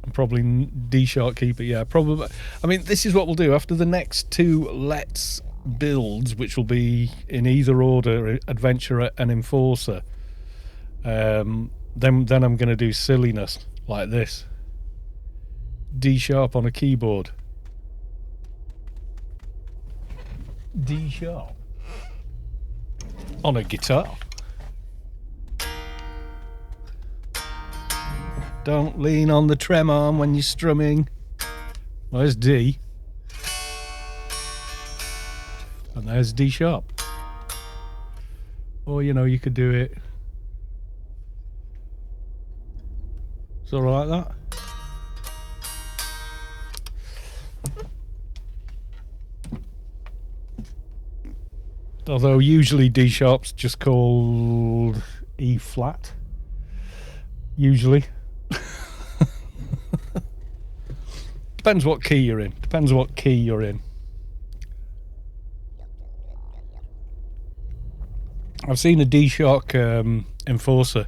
And probably D-Shark keeper, yeah, probably. I mean, this is what we'll do. After the next 2 Let's builds, which will be in either order, Adventurer and Enforcer, then I'm going to do silliness like this. D-sharp on a keyboard. D-sharp on a guitar. Don't lean on the trem arm when you're strumming. Well, there's D. And there's D sharp. Or, you know, you could do it sort of like that. Although usually D sharp's just called E flat. Usually. Depends what key you're in. Depends what key you're in. I've seen a D-Shark Enforcer.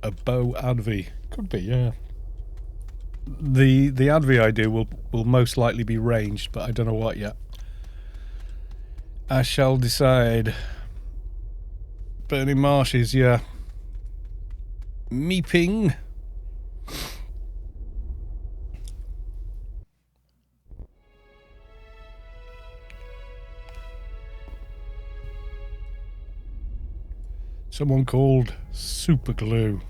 A bow Advi. Could be, yeah. The Advi I do will most likely be ranged, but I don't know what yet. I shall decide. Burning Marshes, yeah. Meeping. Someone called Super Glue.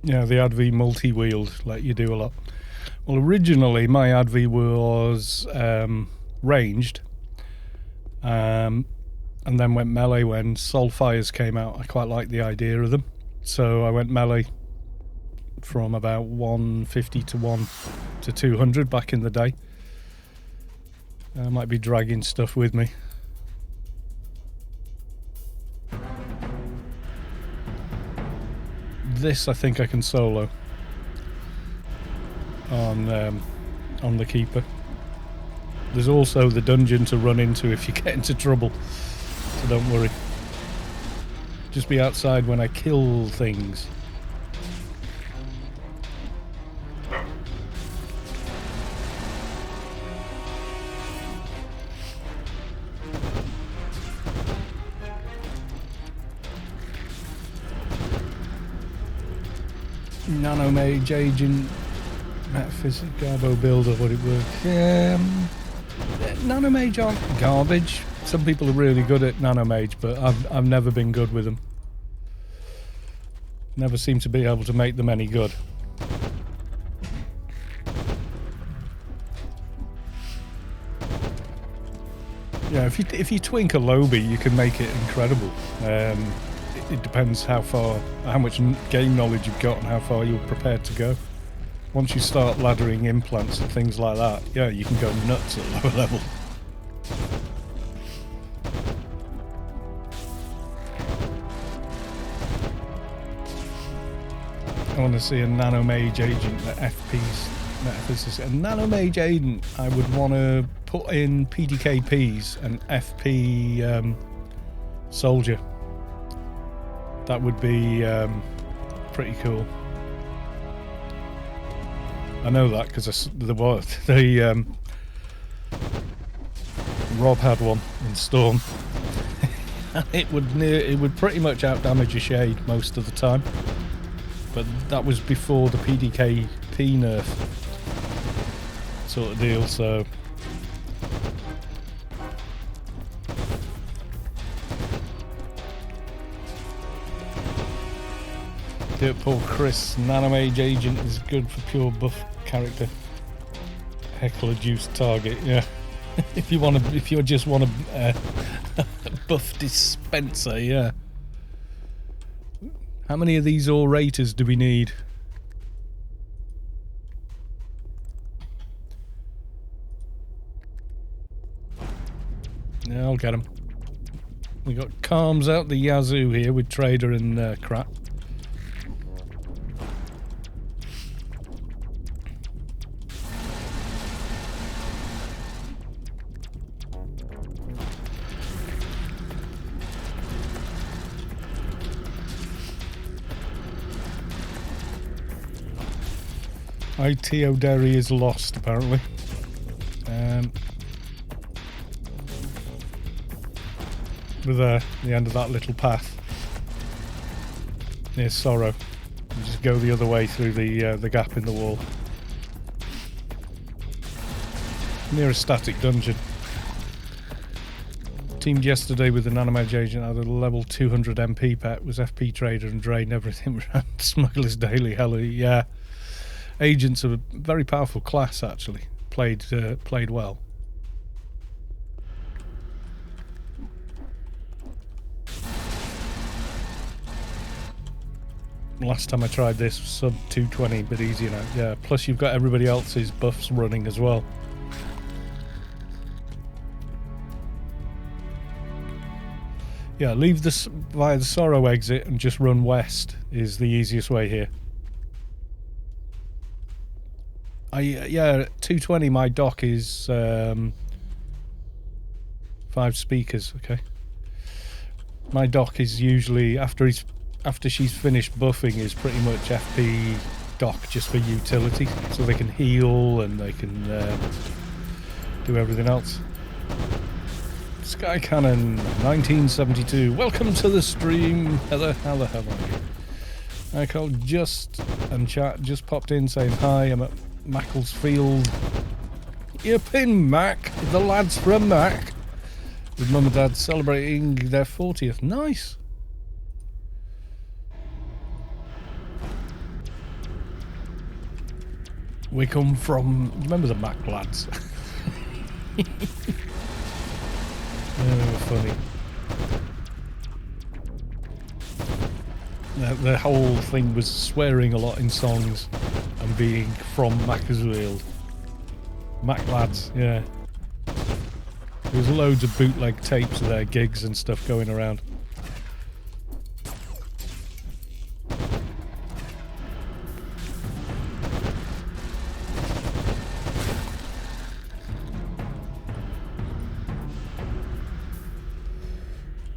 Yeah, the Advi multi-wheeled, like you do a lot. Well, originally my Advi was ranged, and then went melee when Soulfires came out. I quite liked the idea of them, so I went melee from about 150 to 200 back in the day. I might be dragging stuff with me. This I think I can solo on the keeper. There's also the dungeon to run into if you get into trouble, so don't worry. Just be outside when I kill things. Nanomage agent, metaphysics, garbo builder, would it work? Nanomage aren't garbage. Some people are really good at nanomage, but I've never been good with them. Never seem to be able to make them any good. Yeah, if you twink a lobby, you can make it incredible. It depends how much game knowledge you've got and how far you're prepared to go. Once you start laddering implants and things like that, yeah, you can go nuts at lower level. I want to see a nanomage agent, the FP's metaphysics. A nanomage agent, I would want to put in PDKPs and FP soldier. That would be pretty cool. I know that because Rob had one in Storm. it would pretty much outdamage a shade most of the time, but that was before the PDKP nerf sort of deal. So Paul Chris, nanomage agent is good for pure buff character. Heckler juice target, yeah. if you just want a buff dispenser, yeah. How many of these orators do we need? Yeah, I'll get them. We got Calms out the yazoo here with Trader and crap. IT O'Derry is lost, apparently. We're there, the end of that little path. Near Sorrow. You just go the other way through the gap in the wall. Near a static dungeon. Teamed yesterday with the nanomage agent at a level 200 MP pet, was FP Trader and drained everything around Smuggler's Daily Heli. Yeah. Agents are a very powerful class, actually. Played well. Last time I tried this, sub 220, but easier now. Yeah, plus you've got everybody else's buffs running as well. Yeah, leave this via the Sorrow exit and just run west is the easiest way here. Yeah, 220, my dock is 5 speakers, okay. My dock is usually, after she's finished buffing, is pretty much FP dock just for utility, so they can heal and they can do everything else. Sky Cannon 1972, welcome to the stream. Hello, how are you? Michael just and chat just popped in saying hi. I'm at Macclesfield. Yippin' Mac, the lads from Mac, with mum and dad celebrating their 40th. Nice. We come from, remember the Mac lads? Oh, funny. The whole thing was swearing a lot in songs and being from Macclesfield. Mac lads, yeah. There's loads of bootleg tapes of their gigs and stuff going around.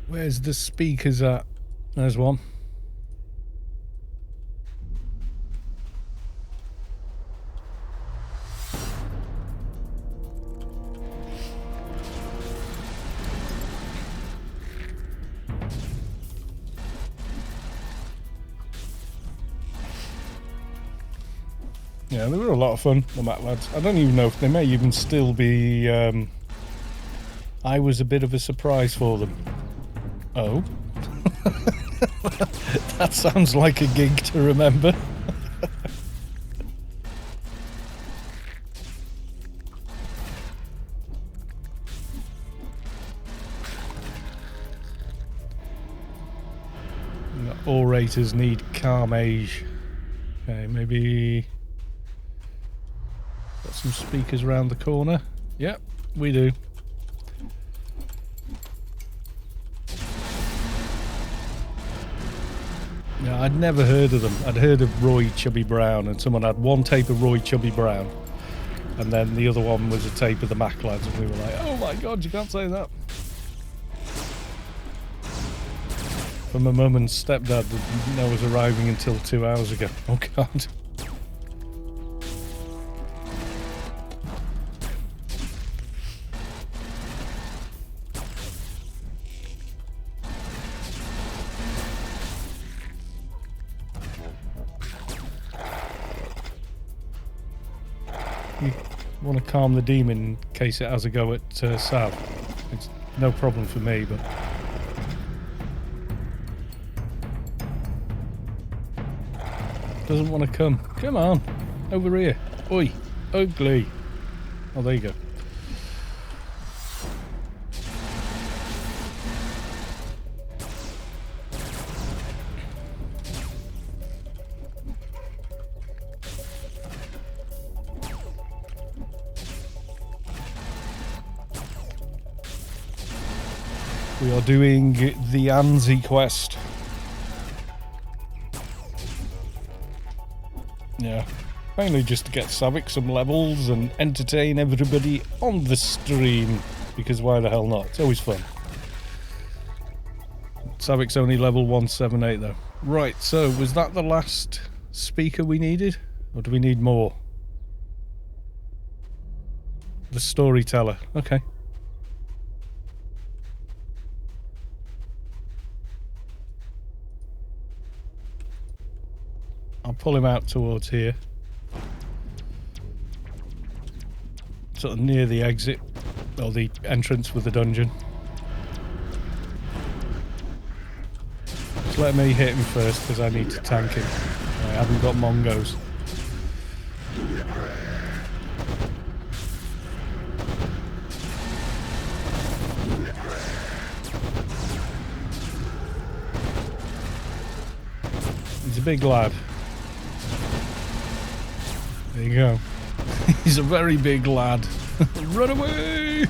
Where's the speakers at? There's one. Yeah, they were a lot of fun, the Mac lads. I don't even know if they may even still be... I was a bit of a surprise for them. Oh? That sounds like a gig to remember. Orators need calm age. Okay, maybe... Got some speakers around the corner. Yep, we do. Yeah, I'd never heard of them. I'd heard of Roy Chubby Brown, and someone had one tape of Roy Chubby Brown, and then the other one was a tape of the Mac lads, and we were like, oh my god, you can't say that. From my mum and stepdad didn't know I was arriving until 2 hours ago. Oh god. You want to calm the demon in case it has a go at Sav. It's no problem for me, but... Doesn't want to come. Come on. Over here. Oi. Ugly. Oh, there you go. We are doing the Anansi quest. Yeah, mainly just to get Saavick some levels and entertain everybody on the stream, because why the hell not? It's always fun. Saavick's only level 178 though. Right, so was that the last speaker we needed? Or do we need more? The storyteller, okay. I'll pull him out towards here. Sort of near the exit, or the entrance for the dungeon. Just let me hit him first, because I need to tank him. I haven't got Mongos. He's a big lad. There you go. He's a very big lad. Run away!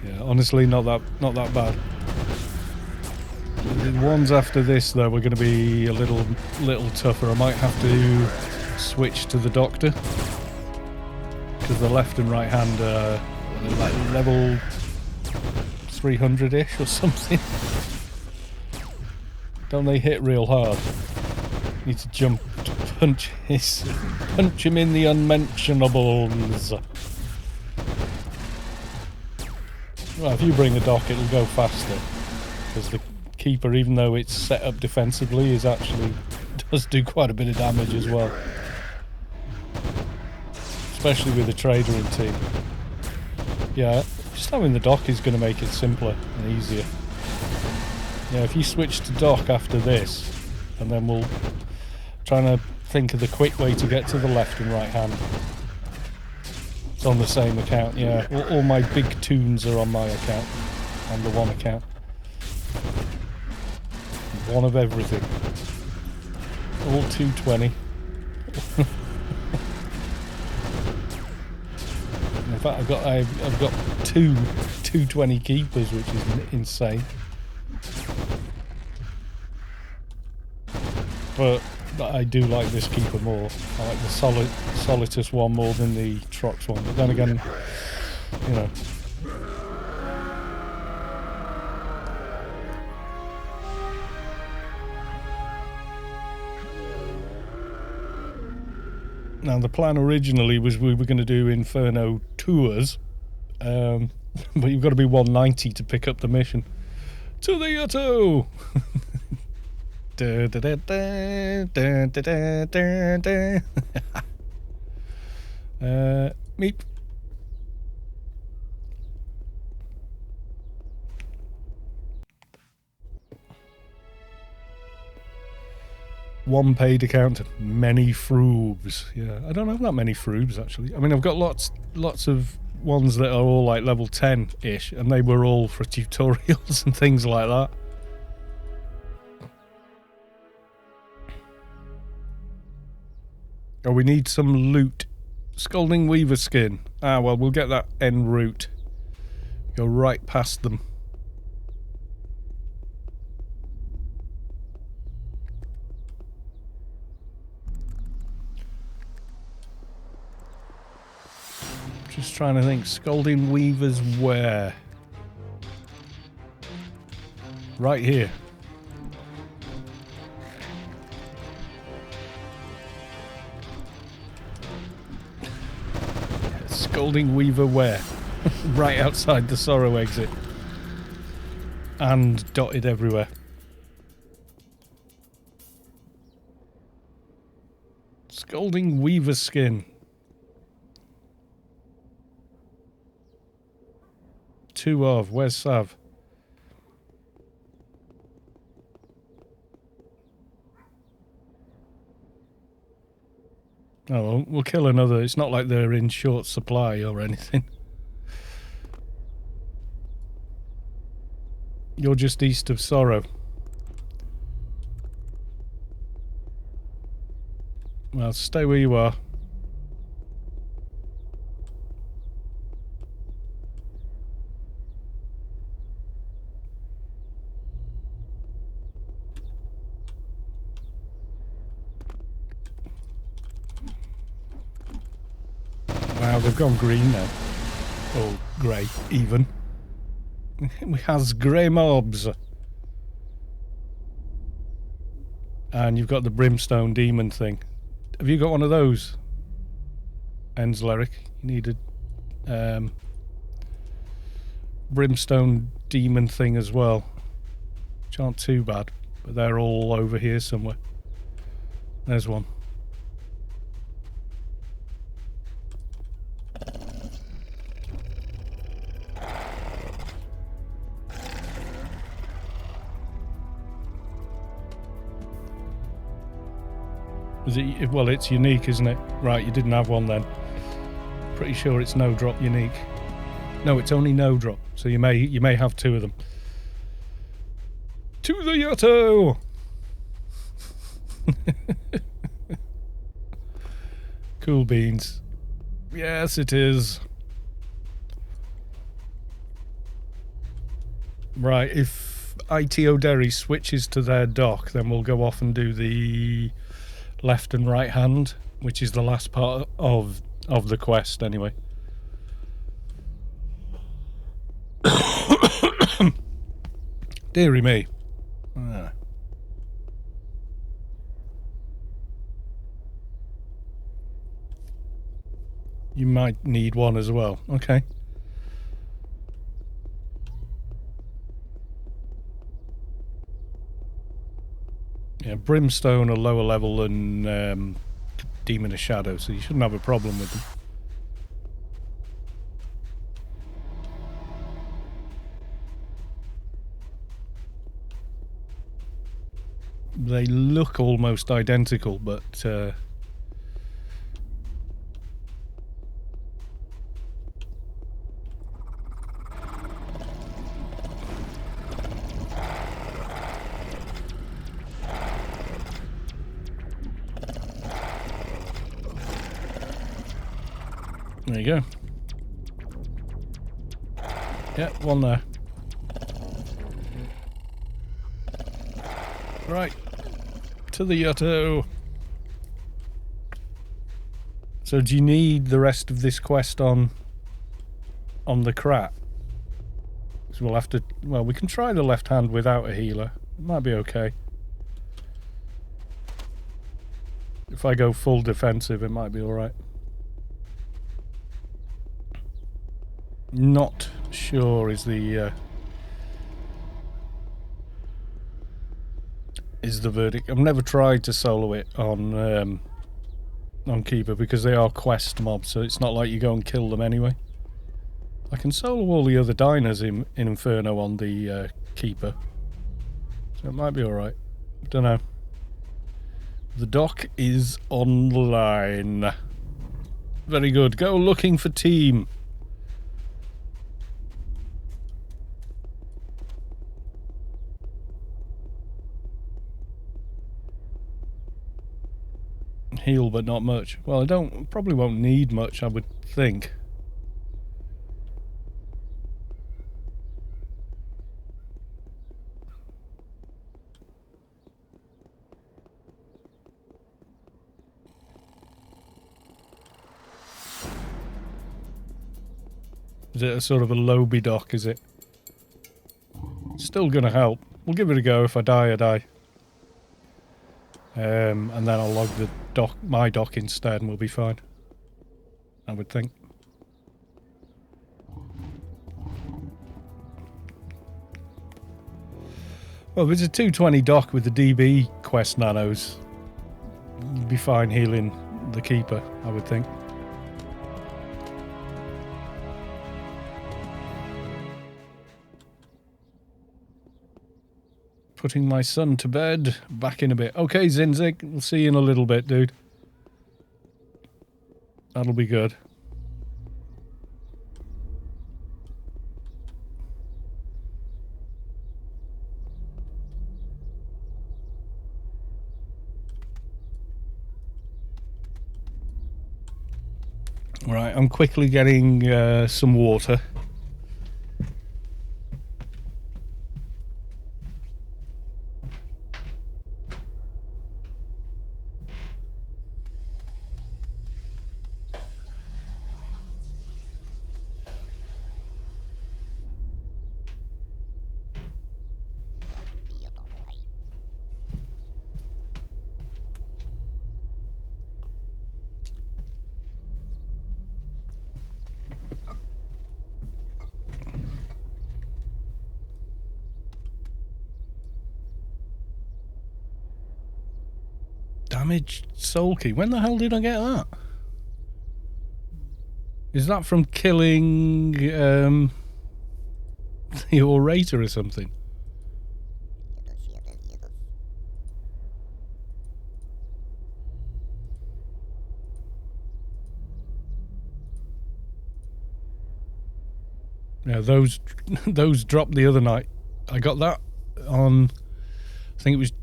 Yeah, honestly, not that bad. The ones after this, though, we're going to be a little tougher. I might have to switch to the doctor, because the left and right hand are like level 300-ish or something. Don't they hit real hard? Need to jump to punch him in the unmentionables. Well, if you bring a dock, it'll go faster, because the keeper, even though it's set up defensively, does do quite a bit of damage as well, especially with a trader in team. Yeah, just having the dock is going to make it simpler and easier. Yeah, if you switch to dock after this, and then we'll try to think of the quick way to get to the left and right hand. It's on the same account, yeah. All my big tunes are on my account, on the one account. One of everything. All 220. In fact, I've got two 220 keepers, which is insane. But But I do like this keeper more. I like the Solitus one more than the Trox one. But then again, you know. Now the plan originally was we were going to do Inferno tours, but you've got to be 190 to pick up the mission. To the Yotto! Meep. One paid account, many froobs. Yeah, I don't have that many froobs actually. I mean, I've got lots of ones that are all like level 10-ish, and they were all for tutorials and things like that. Oh, we need some loot. Scalding Weaver skin. Ah, well, we'll get that en route. Go right past them. Just trying to think. Scalding Weavers where? Right here. Scalding Weaver where? Right outside the Sorrow exit. And dotted everywhere. Scalding Weaver skin. 2 of. Where's Sav? Oh, well, we'll kill another. It's not like they're in short supply or anything. You're just east of Sorrow. Well, stay where you are. Wow, they've gone green now. Or grey, even. We has grey mobs. And you've got the Brimstone Demon thing. Have you got one of those? Enzleric. You needed Brimstone Demon thing as well. Which aren't too bad, but they're all over here somewhere. There's one. Is it, well, it's unique, isn't it? Right, you didn't have one then. Pretty sure it's no drop unique. No, it's only no drop, so you may have 2 of them. To the Yotto! Cool beans. Yes, it is. Right, if ITO Derry switches to their dock, then we'll go off and do the left and right hand, which is the last part of the quest anyway. Dearie me. Ah. You might need one as well. Okay. Yeah, Brimstone are lower level than Demon of Shadow, so you shouldn't have a problem with them. They look almost identical, but there you go. Yeah, one there. Right. To the Yotto. So do you need the rest of this quest on the Krat? So we'll have to... Well, we can try the left hand without a healer. It might be okay. If I go full defensive, it might be alright. Not sure is the verdict. I've never tried to solo it on Keeper because they are quest mobs, so it's not like you go and kill them anyway. I can solo all the other diners in Inferno on the Keeper, so it might be alright. Don't know. The dock is online. Very good. Go looking for team. Heal, but not much. Well, I probably won't need much, I would think. Is it a sort of a Lobby dock, is it? Still gonna help. We'll give it a go. If I die, I die. And then I'll log the my dock instead and we'll be fine. I would think. Well, if it's a 220 dock with the DB quest nanos, you'd be fine healing the Keeper, I would think. Putting my son to bed. Back in a bit. Okay, Zinzig. We'll see you in a little bit, dude. That'll be good. Right, I'm quickly getting some water. Damaged soul key. When the hell did I get that? Is that from killing the orator or something? Yeah, those dropped the other night. I got that on, I think it was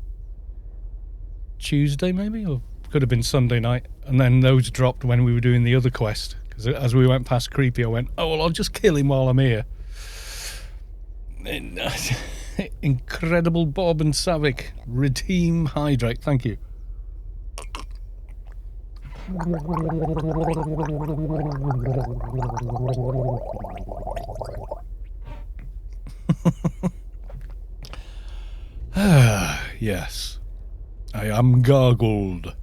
Tuesday maybe, or could have been Sunday night, and then those dropped when we were doing the other quest, because as we went past Creepy I went, oh well, I'll just kill him while I'm here. Incredible Bob and Saavick, redeem hydrate, thank you. Yes, I am gargled.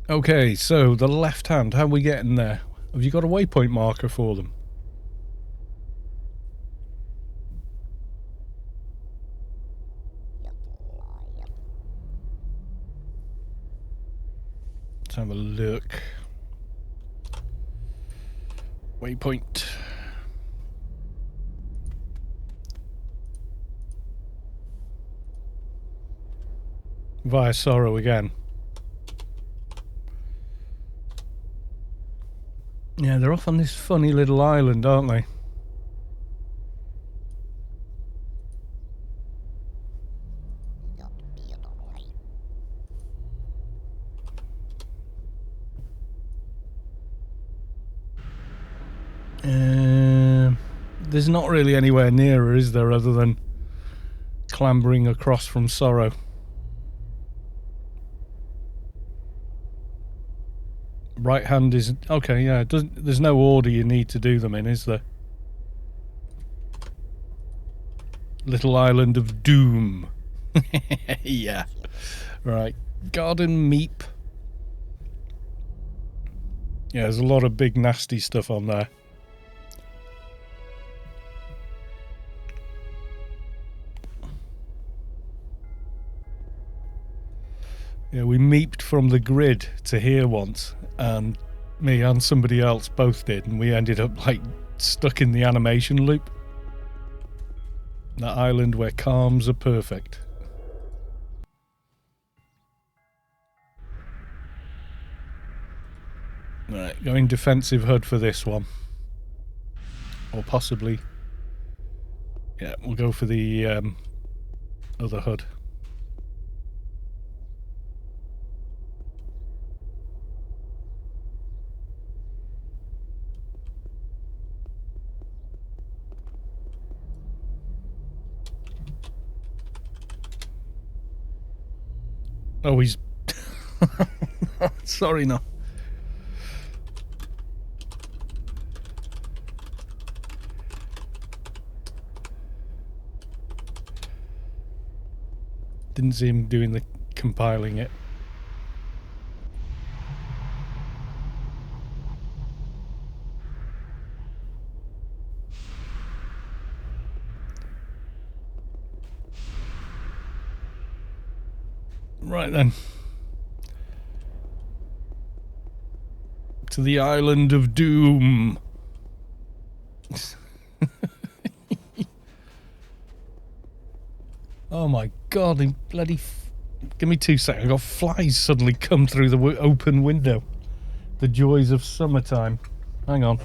Okay, so the left hand, how are we getting there? Have you got a waypoint marker for them? Let's have a look. Waypoint. Via Sorrow again. Yeah, they're off on this funny little island, aren't they? There's not really anywhere nearer, is there, other than clambering across from Sorrow. Right hand is... Okay, yeah, it doesn't, there's no order you need to do them in, is there? Little Island of Doom. Yeah. Right. Garden Meep. Yeah, there's a lot of big nasty stuff on there. Yeah, we meeped from the grid to here once, and me and somebody else both did, and we ended up like stuck in the animation loop. That island where calms are perfect. Right, going defensive HUD for this one. Or possibly... Yeah, we'll go for the other HUD. Oh, he's... Sorry, no. Didn't see him doing the compiling it. Right then. To the Island of Doom. Oh my god, he bloody... Give me 2 seconds. I got flies suddenly come through the open window. The joys of summertime. Hang on.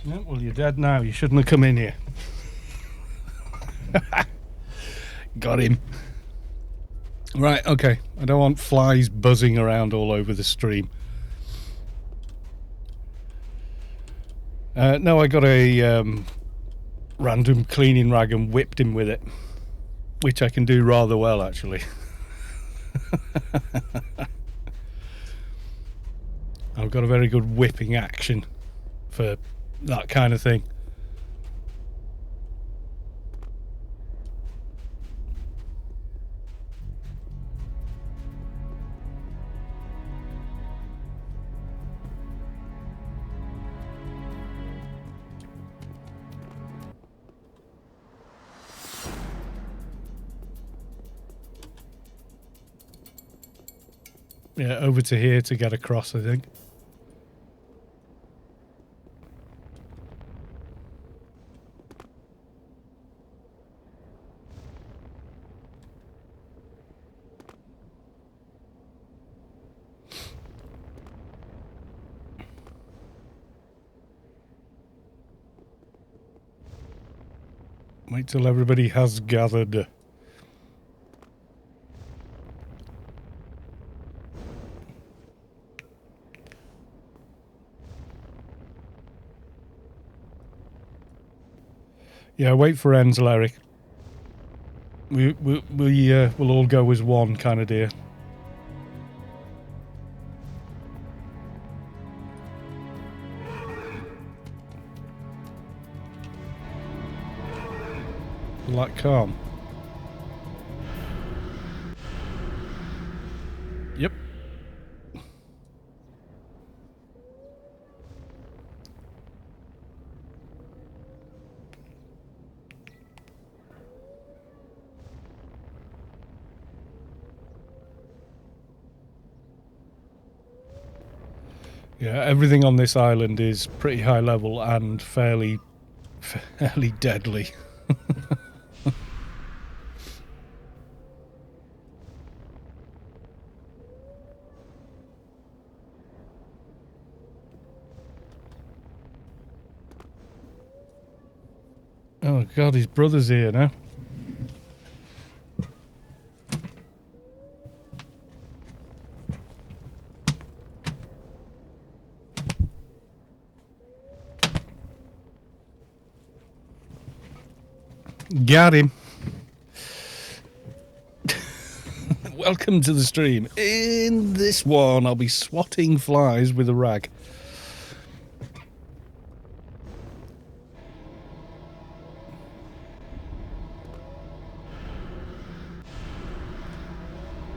Yeah, well, you're dead now. You shouldn't have come in here. Got him. Right, okay. I don't want flies buzzing around all over the stream. No, I got a random cleaning rag and whipped him with it. Which I can do rather well, actually. I've got a very good whipping action for that kind of thing. Yeah, over to here to get across, I think. Wait till everybody has gathered. Yeah, wait for Enzel, Eric. We'll all go as one kind of deal. Like calm. Yep. Yeah, everything on this island is pretty high level and fairly deadly. Oh god, his brother's here now. Got him. Welcome to the stream. In this one, I'll be swatting flies with a rag.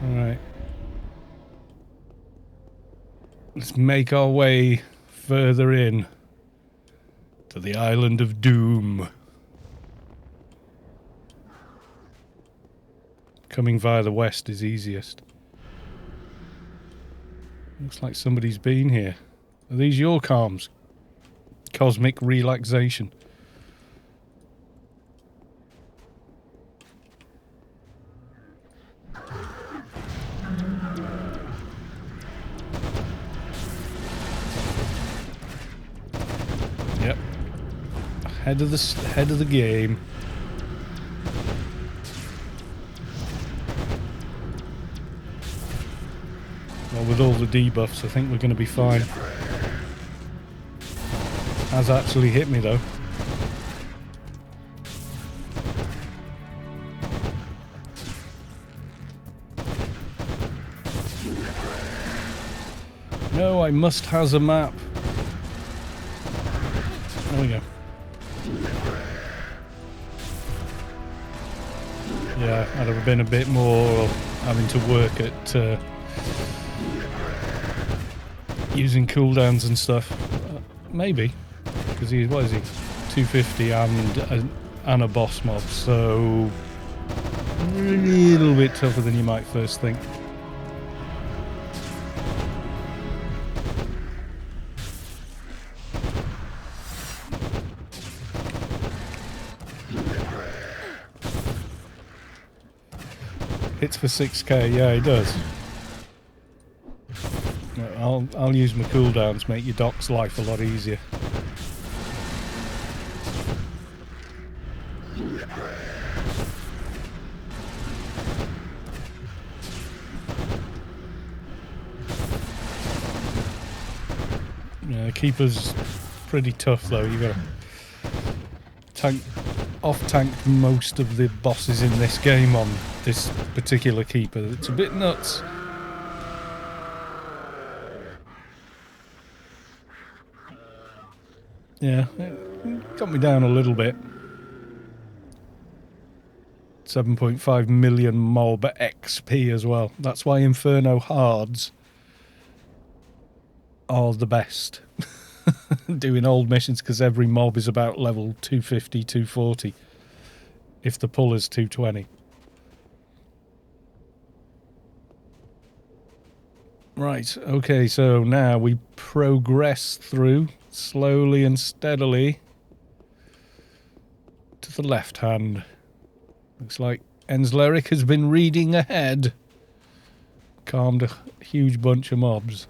Alright. Let's make our way further in to the Island of Doom. Coming via the west is easiest. Looks like somebody's been here. Are these your calms? Cosmic relaxation. Yep. Head of the game. Well, with all the debuffs, I think we're going to be fine. Has actually hit me though. No, I must has a map. There we go. Yeah, I'd have been a bit more having to work at using cooldowns and stuff. Maybe. Because he's, what is he? 250 and a boss mob, so a little bit tougher than you might first think. Hits for 6k, yeah, he does. I'll use my cooldowns, make your doc's life a lot easier. Yeah, Keeper's pretty tough though. You gotta off-tank most of the bosses in this game on this particular Keeper. It's a bit nuts. Yeah, it got me down a little bit. 7.5 million mob XP as well. That's why Inferno Hards are the best. Doing old missions, because every mob is about level 250, 240. If the pull is 220. Right, okay, so now we progress through slowly and steadily to the left hand. Looks like Enzleric has been reading ahead. Calmed a huge bunch of mobs.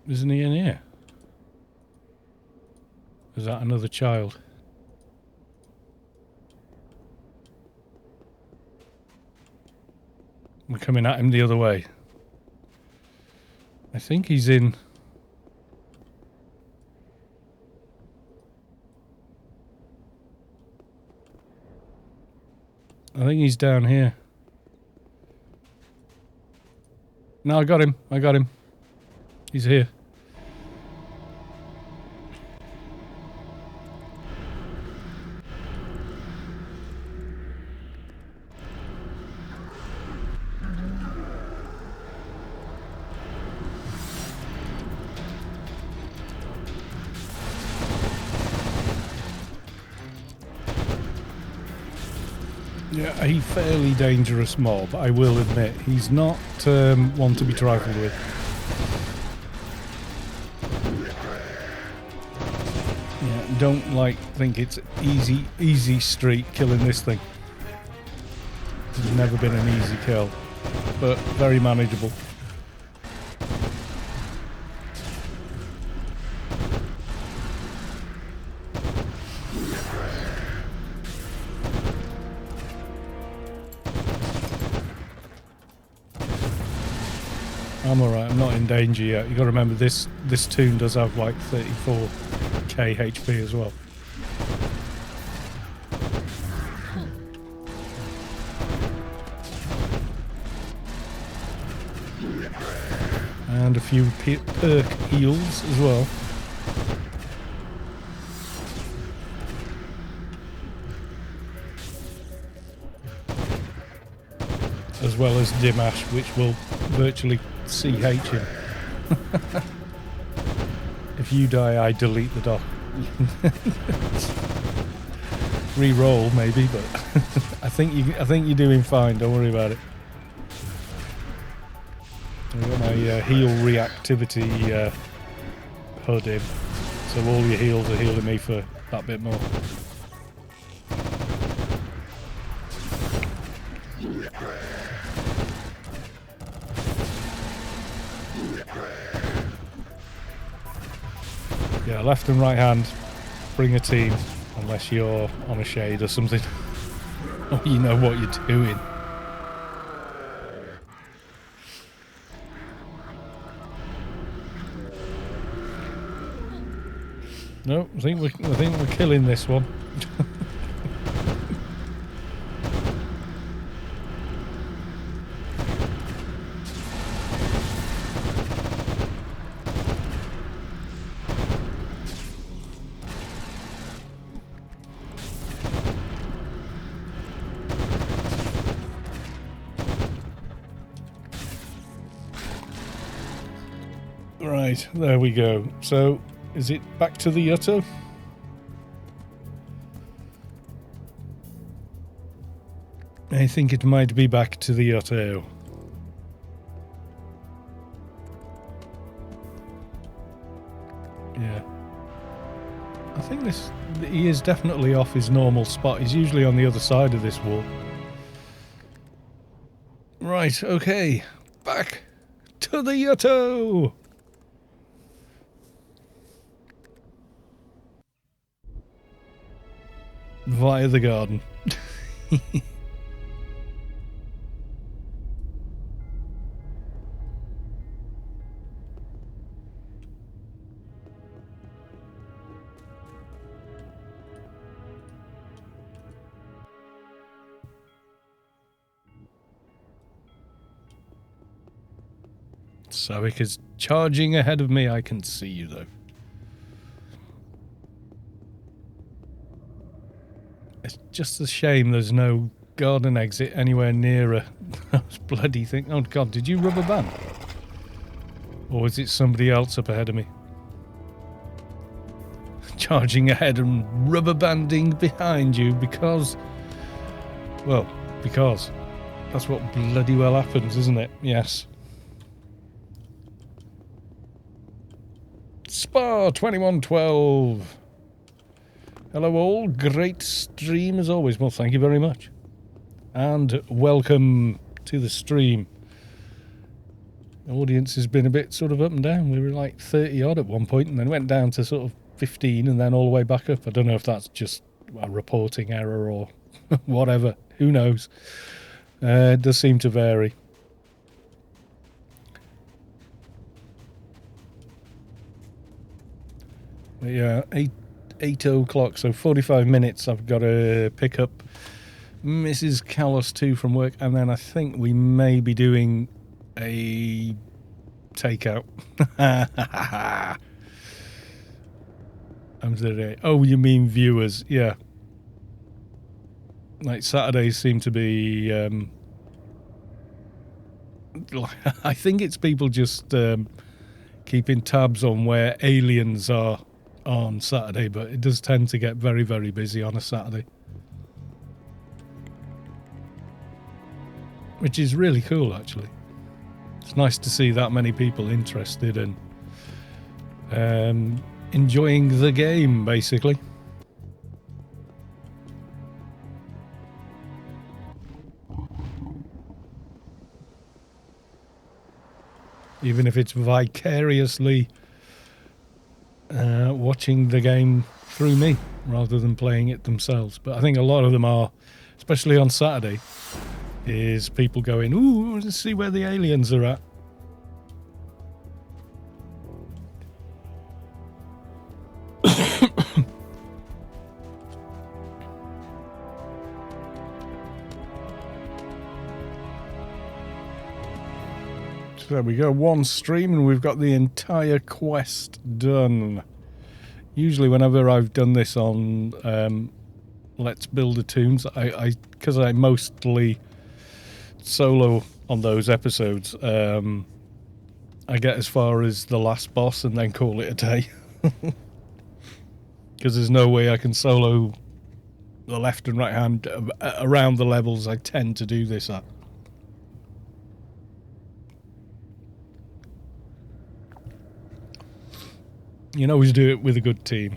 Isn't he in here? Is that another child? We're coming at him the other way. I think he's in... I think he's down here. No, I got him. I got him. He's here. Yeah, a fairly dangerous mob, I will admit. He's not one to be trifled with. Yeah, don't think it's easy street killing this thing. It's never been an easy kill, but very manageable. I'm alright, I'm not in danger yet. You gotta remember this toon does have like 34k HP as well. And a few perk heals as well. As well as Dimash, which will virtually CH him. If you die, I delete the doc. Re-roll maybe, but I think you're doing fine. Don't worry about it. I've got my heal reactivity HUD in, so all your heals are healing me for that bit more. Yeah, left and right hand, bring a team, unless you're on a shade or something, or you know what you're doing. No, I think we're killing this one. Right, there we go. So, is it back to the Yutto? I think it might be back to the Yutto. Yeah. I think he is definitely off his normal spot. He's usually on the other side of this wall. Right, okay. Back to the Yutto! Via the garden. Saavick is charging ahead of me. I can see you though. It's just a shame there's no garden exit anywhere nearer those bloody thing. Oh god, did you rubber band? Or is it somebody else up ahead of me? Charging ahead and rubber banding behind you because... Well, because that's what bloody well happens, isn't it? Yes. Spa 2112. Hello all, great stream as always. Well, thank you very much. And welcome to the stream. The audience has been a bit sort of up and down. We were like 30 odd at one point and then went down to sort of 15 and then all the way back up. I don't know if that's just a reporting error or whatever. Who knows? It does seem to vary. But yeah, 8 o'clock, so 45 minutes. I've got to pick up Mrs. Callos too from work, and then I think we may be doing a takeout. Oh, you mean viewers? Yeah. Like Saturdays seem to be. I think it's people just keeping tabs on where aliens are on Saturday, but it does tend to get very, very busy on a Saturday. Which is really cool, actually. It's nice to see that many people interested and enjoying the game, basically. Even if it's vicariously watching the game through me rather than playing it themselves. But I think a lot of them are, especially on Saturday, is people going, ooh, let's see where the aliens are at. There we go, one stream and we've got the entire quest done. Usually whenever I've done this on Let's Build a Tombs, because I mostly solo on those episodes, I get as far as the last boss and then call it a day. Because there's no way I can solo the left and right hand around the levels I tend to do this at. You can always do it with a good team.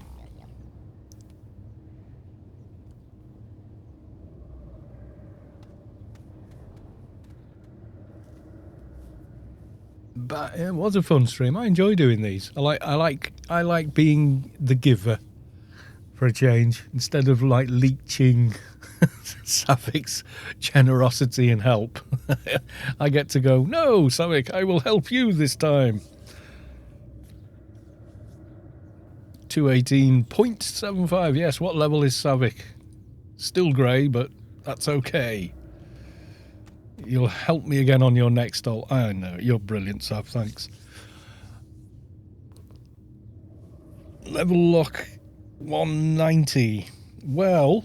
But it was a fun stream. I enjoy doing these. I like being the giver for a change instead of like leeching Saavick's generosity and help. I get to go, no, Saavick, I will help you this time. 218.75. Yes, what level is Saavick? Still grey, but that's okay. You'll help me again on your next ult. I know, you're brilliant, Sav, thanks. Level lock 190. Well,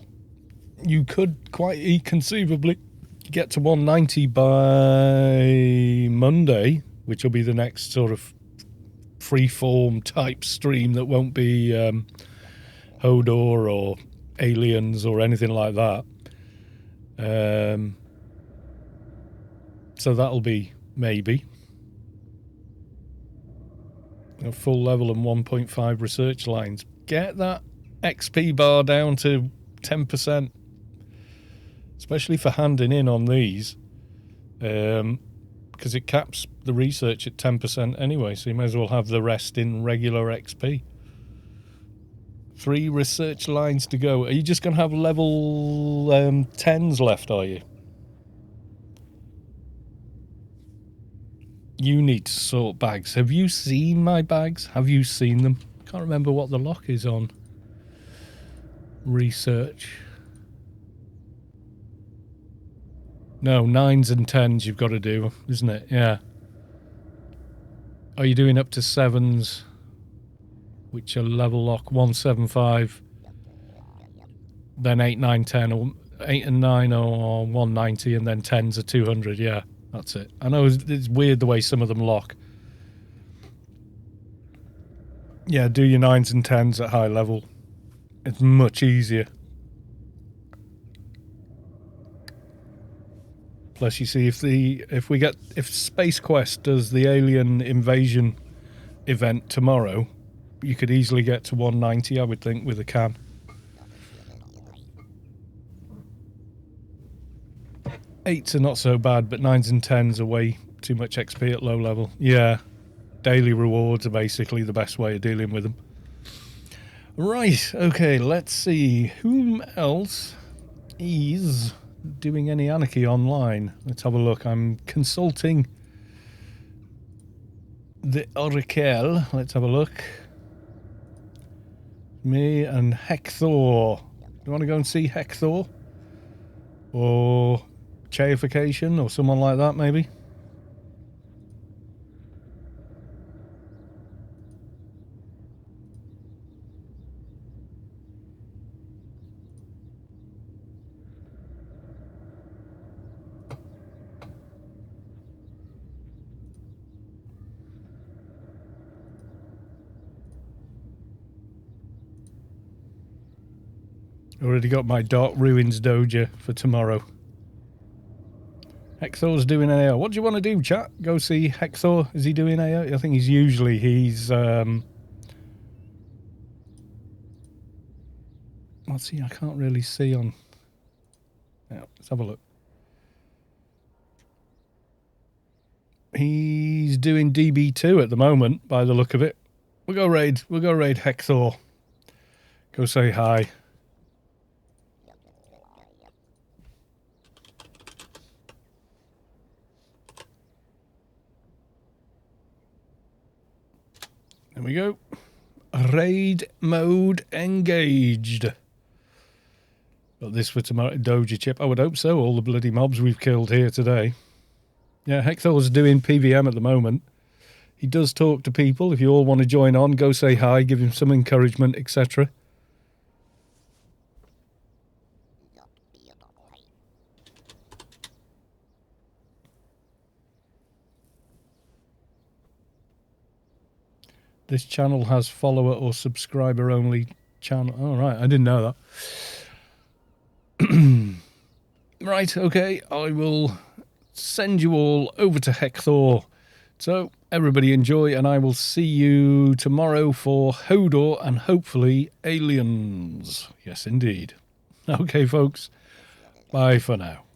you could quite conceivably get to 190 by Monday, which will be the next sort of freeform type stream that won't be Hodor or aliens or anything like that. So that'll be maybe a full level and 1.5 research lines. Get that XP bar down to 10%, especially for handing in on these, because it caps the research at 10% anyway, so you may as well have the rest in regular XP. 3 research lines to go. Are you just going to have level 10s left, are you? You need to sort bags. Have you seen my bags? Have you seen them? I can't remember what the lock is on research. No, 9s and 10s you've got to do, isn't it? Yeah. Are you doing up to 7s, which are level lock 175, then 8, 9, 10, or 8 and 9 are 190, and then 10s are 200, yeah. That's it. I know it's weird the way some of them lock. Yeah, do your 9s and 10s at high level. It's much easier. Plus, you see, if Space Quest does the alien invasion event tomorrow, you could easily get to 190, I would think, with a can. 8s are not so bad, but 9s and 10s are way too much XP at low level. Yeah, daily rewards are basically the best way of dealing with them. Right, okay, let's see. Whom else is doing any Anarchy online? Let's have a look. I'm consulting the Oracle. Let's have a look. Me and Hector. Do you want to go and see Hector? Or Chaification or someone like that, maybe? Already got my Dark Ruins Doja for tomorrow. Hector's doing AO. What do you want to do, chat? Go see Hector. Is he doing AO? I think he's let's see, I can't really see on. Yeah, let's have a look. He's doing DB2 at the moment, by the look of it. We'll go raid Hector. Go say hi. There we go. Raid mode engaged. Got this for tomorrow. Doja chip. I would hope so. All the bloody mobs we've killed here today. Yeah, Hector's doing PVM at the moment. He does talk to people. If you all want to join on, go say hi, give him some encouragement, etc. This channel has follower or subscriber only channel. Oh, right. I didn't know that. Right. Okay. I will send you all over to Hector. So everybody enjoy, and I will see you tomorrow for Hodor and hopefully aliens. Yes, indeed. Okay, folks. Bye for now.